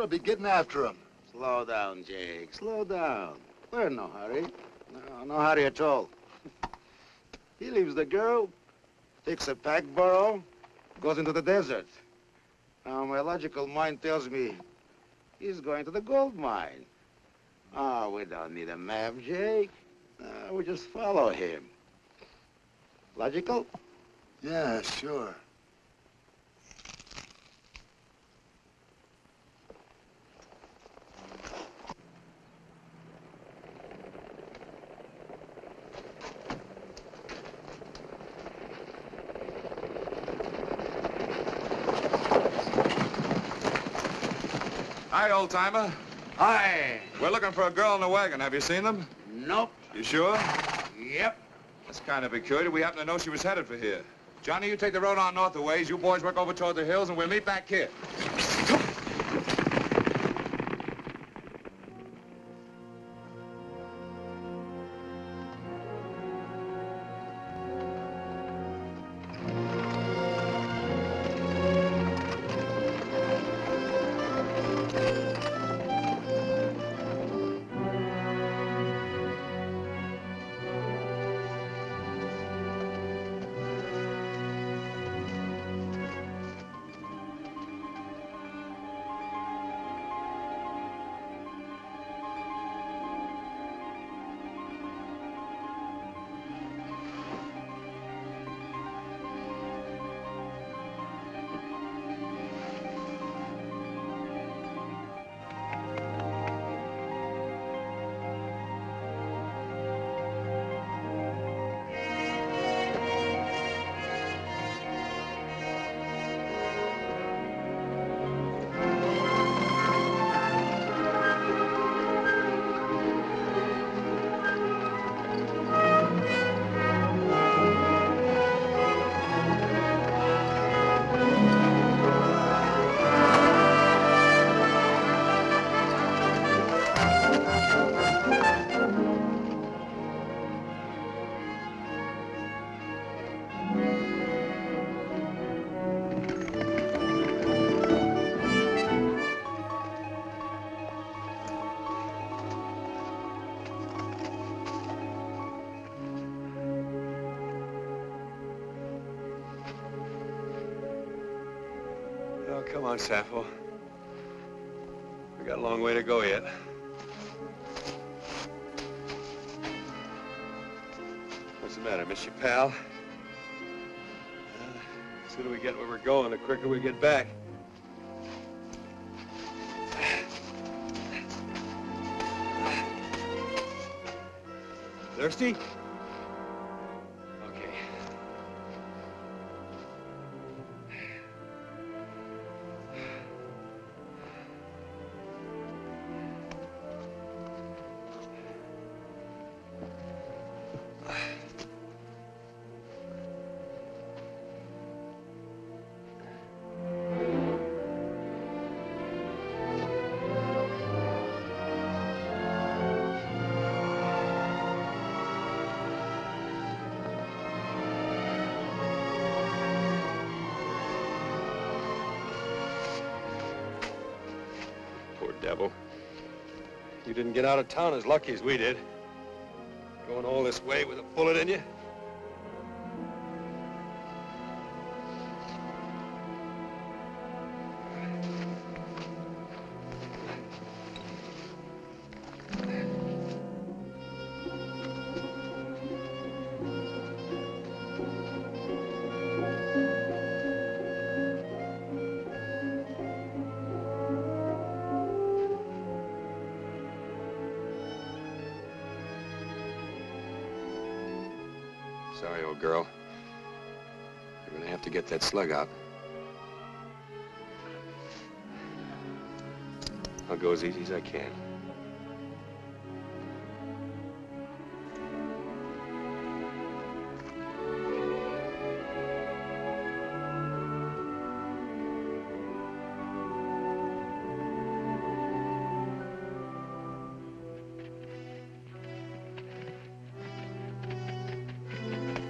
Be getting after him. Slow down, Jake. Slow down. We're in no hurry. No hurry at all. He leaves the girl, takes a pack burro, goes into the desert. Now, my logical mind tells me he's going to the gold mine. Oh, we don't need a map, Jake. We just follow him. Logical? Yeah, sure. Hi, old-timer. Hi. We're looking for a girl in the wagon. Have you seen them? Nope. You sure? Yep. That's kind of peculiar. We happen to know she was headed for here. Johnny, you take the road on north a ways. You boys work over toward the hills, and we'll meet back here. Oh, come on, Sappho. We got a long way to go yet. What's the matter, miss your pal? The sooner we get where we're going, the quicker we get back. Thirsty? Okay. devil. You didn't get out of town as lucky as we did. Going all this way with a bullet in you. Sorry, old girl. You're gonna have to get that slug out. I'll go as easy as I can.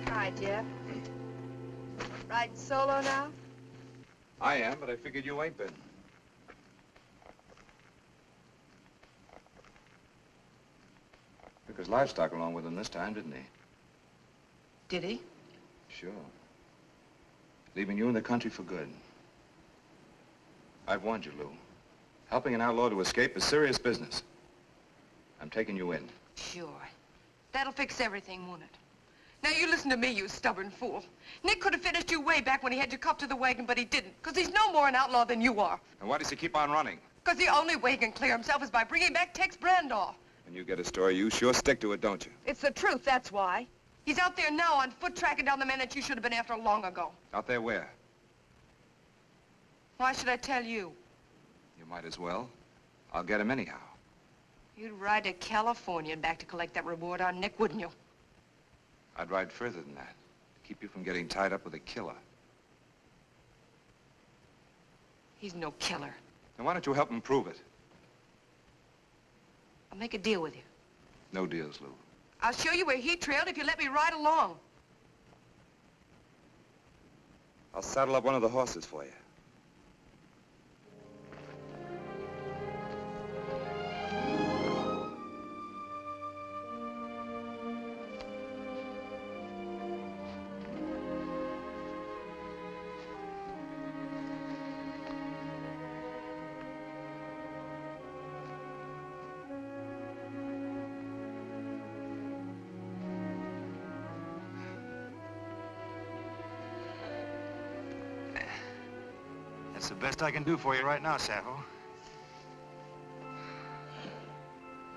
Hi, Jeff. Riding solo now? I am, but I figured you ain't been. Took his livestock along with him this time, didn't he? Did he? Sure. Leaving you in the country for good. I've warned you, Lou. Helping an outlaw to escape is serious business. I'm taking you in. Sure. That'll fix everything, won't it? Now, you listen to me, you stubborn fool. Nick could have finished you way back when he had you cuffed to the wagon, but he didn't, because he's no more an outlaw than you are. And why does he keep on running? Because the only way he can clear himself is by bringing back Tex Brandoff. When you get a story, you sure stick to it, don't you? It's the truth, that's why. He's out there now on foot tracking down the man that you should have been after long ago. Out there where? Why should I tell you? You might as well. I'll get him anyhow. You'd ride to California and back to collect that reward on Nick, wouldn't you? I'd ride further than that, to keep you from getting tied up with a killer. He's no killer. Then why don't you help him prove it? I'll make a deal with you. No deals, Lou. I'll show you where he trailed if you let me ride along. I'll saddle up one of the horses for you. That's the best I can do for you right now, Sappho.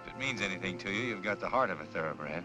If it means anything to you, you've got the heart of a thoroughbred.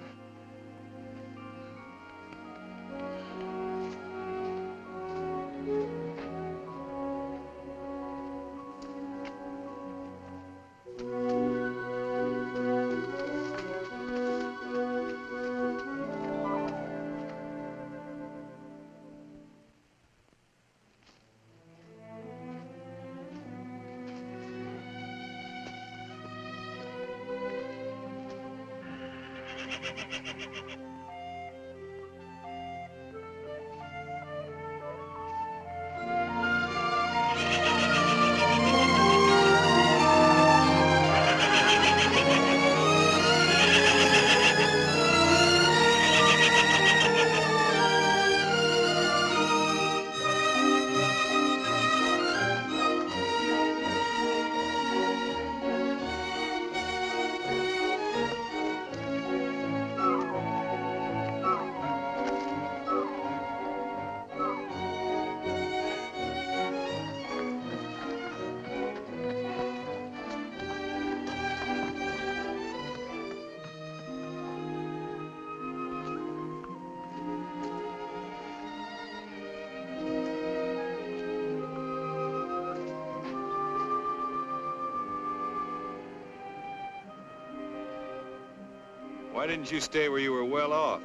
Why didn't you stay where you were well off?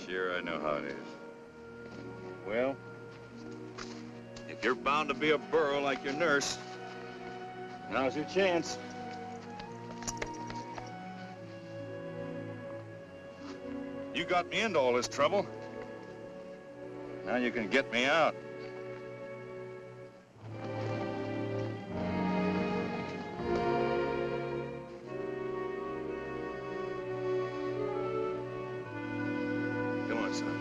Sure, I know how it is. Well, if you're bound to be a burro like your nurse, now's your chance. You got me into all this trouble. Now you can get me out. son.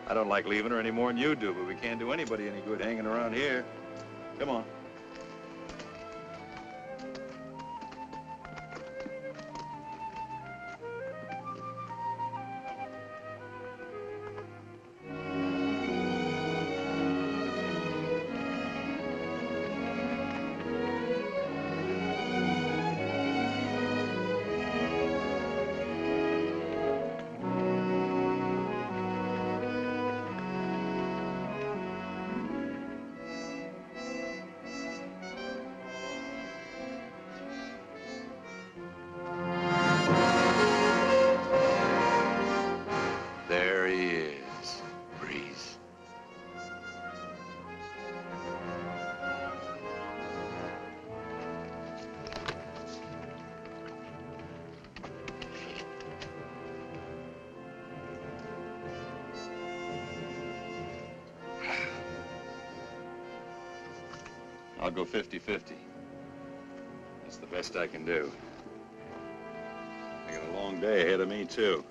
I don't like leaving her any more than you do, but we can't do anybody any good hanging around here. Come on. There he is, Breeze. I'll go 50-50. That's the best I can do. I got a long day ahead of me, too.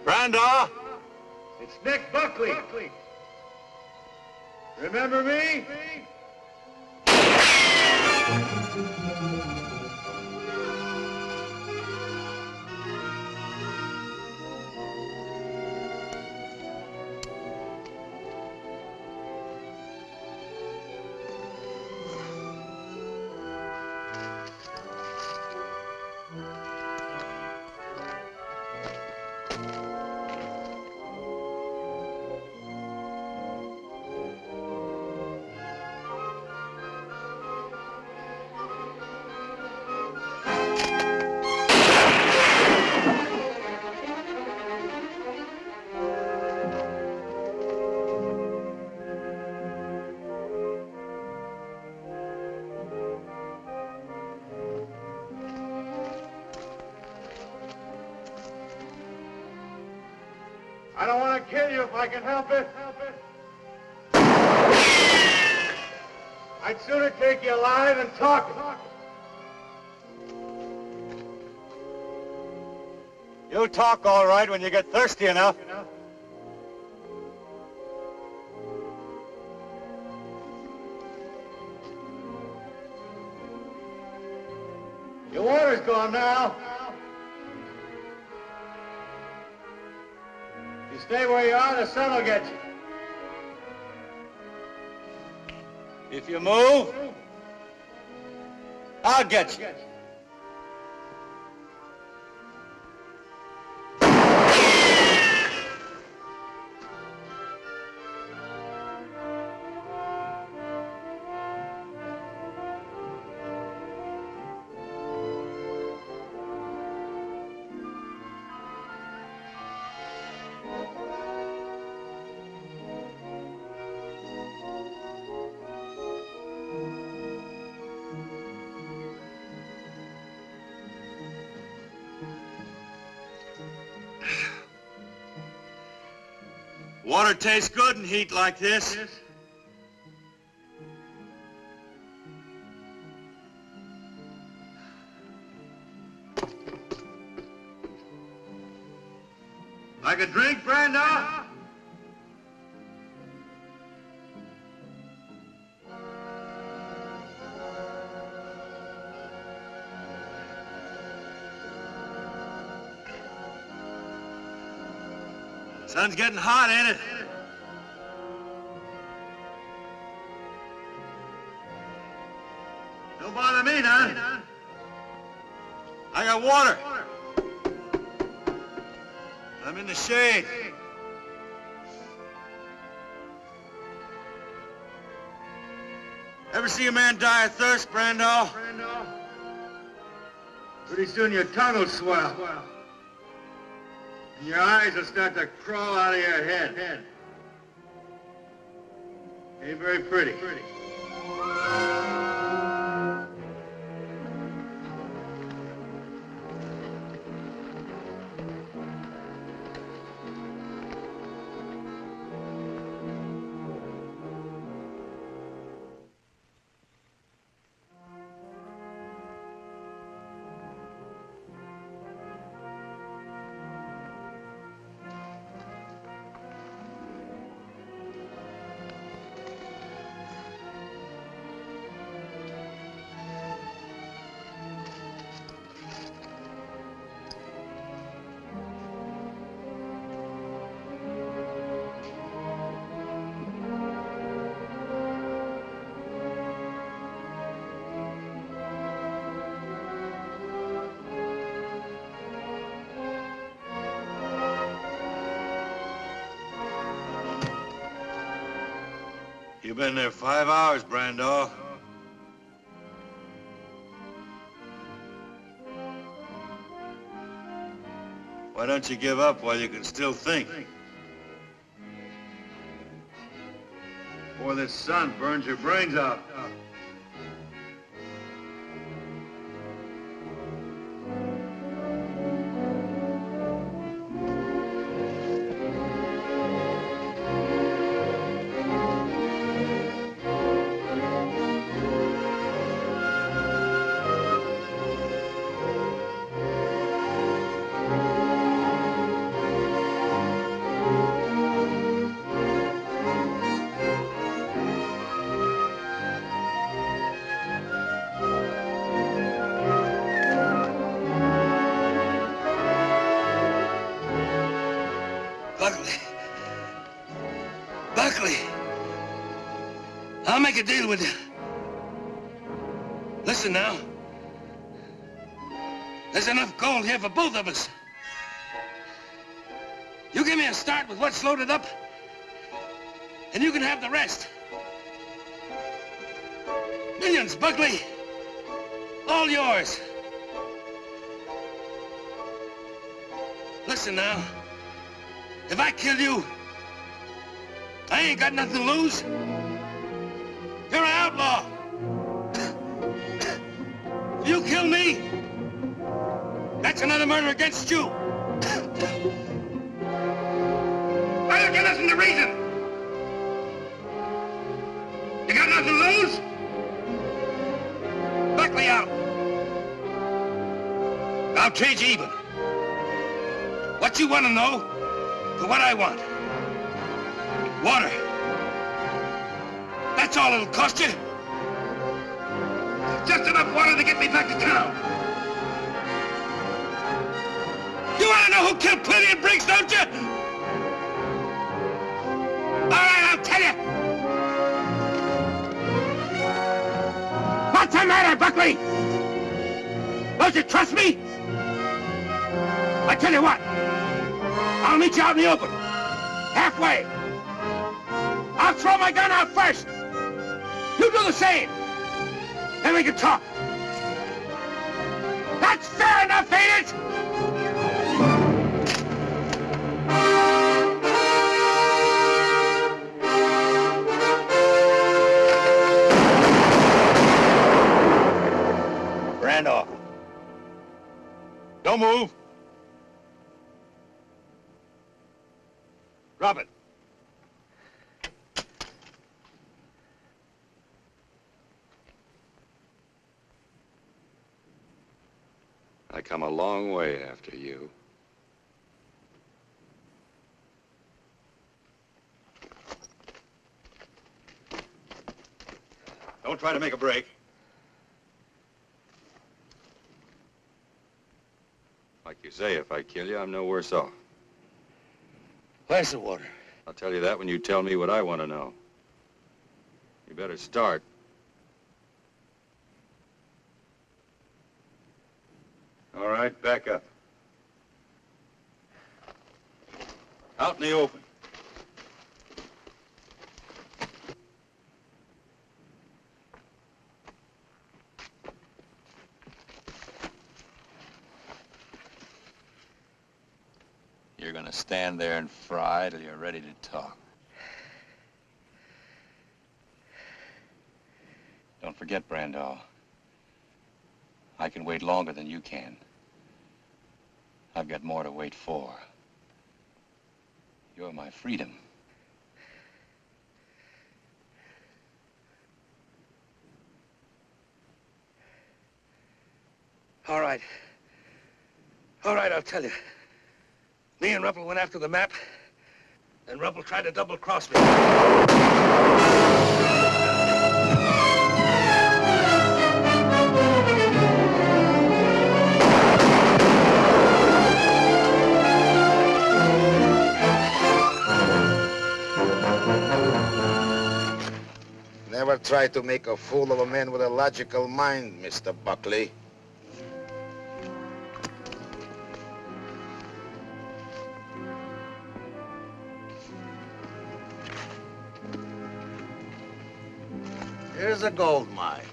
Brenda! It's Nick Buckley. Remember me? I don't want to kill you if I can help it. I'd sooner take you alive than talking. You'll talk all right when you get thirsty enough. Your water's gone now. You stay where you are, the sun will get you. If you move, I'll get you. Water tastes good in heat like this. Like a drink, Brenda? Sun's getting hot, ain't it? Don't bother me none. I got water. I'm in the shade. Ever see a man die of thirst, Brando? Pretty soon your tongue will swell. And your eyes will start to crawl out of your head. Ain't very pretty. You've been there 5 hours, Brando. Why don't you give up while you can still think? Before this sun burns your brains out. Buckley, I'll make a deal with you. Listen now. There's enough gold here for both of us. You give me a start with what's loaded up, and you can have the rest. Millions, Buckley. All yours. Listen now. If I kill you, I ain't got nothing to lose. You're an outlaw. If you kill me, that's another murder against you. the reason? You got nothing to lose? Buckley out. I'll trade you even. What you want to know for what I want. Water. That's all it'll cost you. Just enough water to get me back to town. You want to know who killed Plenty and Briggs, don't you? All right, I'll tell you. What's the matter, Buckley? Don't you trust me? I tell you what. I'll meet you out in the open. Halfway. I'll throw my gun out first. You do the same. Then we can talk. That's fair enough, ain't it? Randolph. Don't move. Drop it. I come a long way after you. Don't try to make a break. Like you say, if I kill you, I'm no worse off. Glass of water. I'll tell you that when you tell me what I want to know. You better start. All right, back up. Out in the open. You're gonna stand there and fry till you're ready to talk. Don't forget, Brandall. I can wait longer than you can. I've got more to wait for. You're my freedom. All right. All right, I'll tell you. Me and Ruppel went after the map, and Ruppel tried to double-cross me. Never try to make a fool of a man with a logical mind, Mr. Buckley. Here's a gold mine.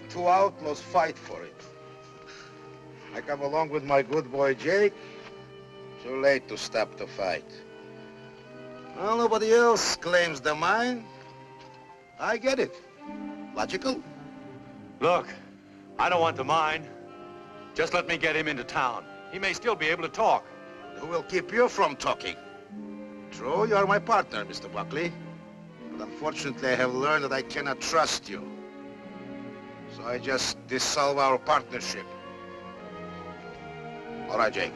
Two outlaws fight for it. I come along with my good boy Jake. Too late to stop the fight. Well, nobody else claims the mine. I get it. Logical? Look, I don't want the mine. Just let me get him into town. He may still be able to talk. Who will keep you from talking? True, you are my partner, Mr. Buckley. But unfortunately, I have learned that I cannot trust you. So I just dissolve our partnership. All right, Jake.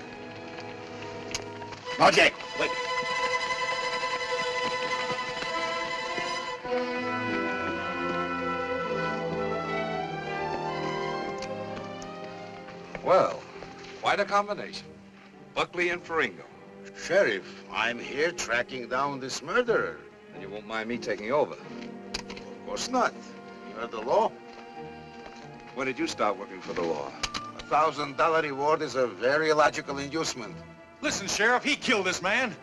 No, Jake, wait. Well, quite a combination. Buckley and Faringo. Sheriff, I'm here tracking down this murderer. And you won't mind me taking over? Of course not. You heard the law. When did you start working for the law? $1,000 reward is a very logical inducement. Listen, Sheriff, he killed this man.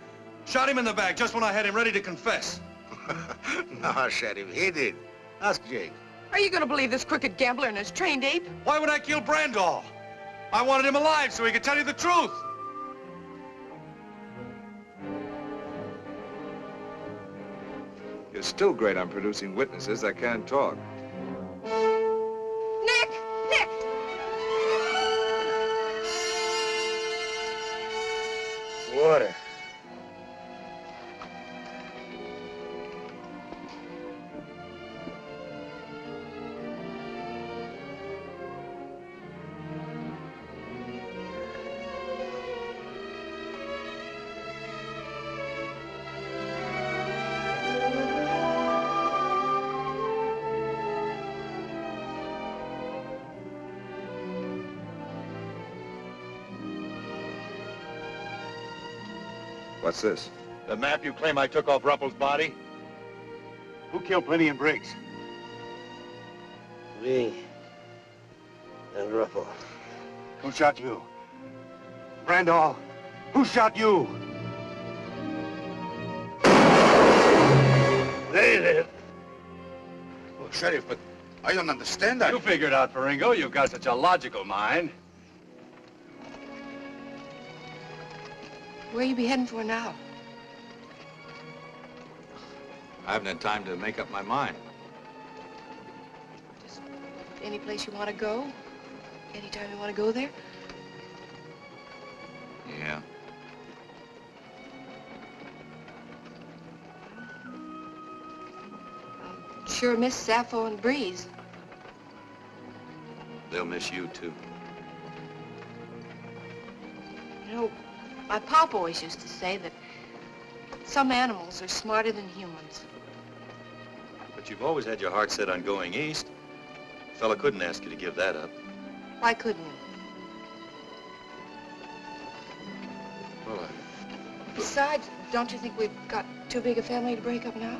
Shot him in the back just when I had him ready to confess. No, Sheriff, he did. Ask Jake. Are you gonna believe this crooked gambler and his trained ape? Why would I kill Brandall? I wanted him alive so he could tell you the truth. You're still great on producing witnesses that can't talk. Nick! Nick! Water. What's this? The map you claim I took off Ruppel's body? Who killed Plenty and Briggs? Me and Ruppel. Who shot you? Brandall, who shot you? They live. Well, Sheriff, but I don't understand that. You figured out, Faringo. You've got such a logical mind. Where you be heading for now? I haven't had time to make up my mind. Just any place you want to go? Anytime you want to go there? Yeah. Sure miss Sappho and Breeze. They'll miss you, too. You know, my pop always used to say that some animals are smarter than humans. But you've always had your heart set on going east. A fella couldn't ask you to give that up. Why couldn't you? Well, Besides, don't you think we've got too big a family to break up now?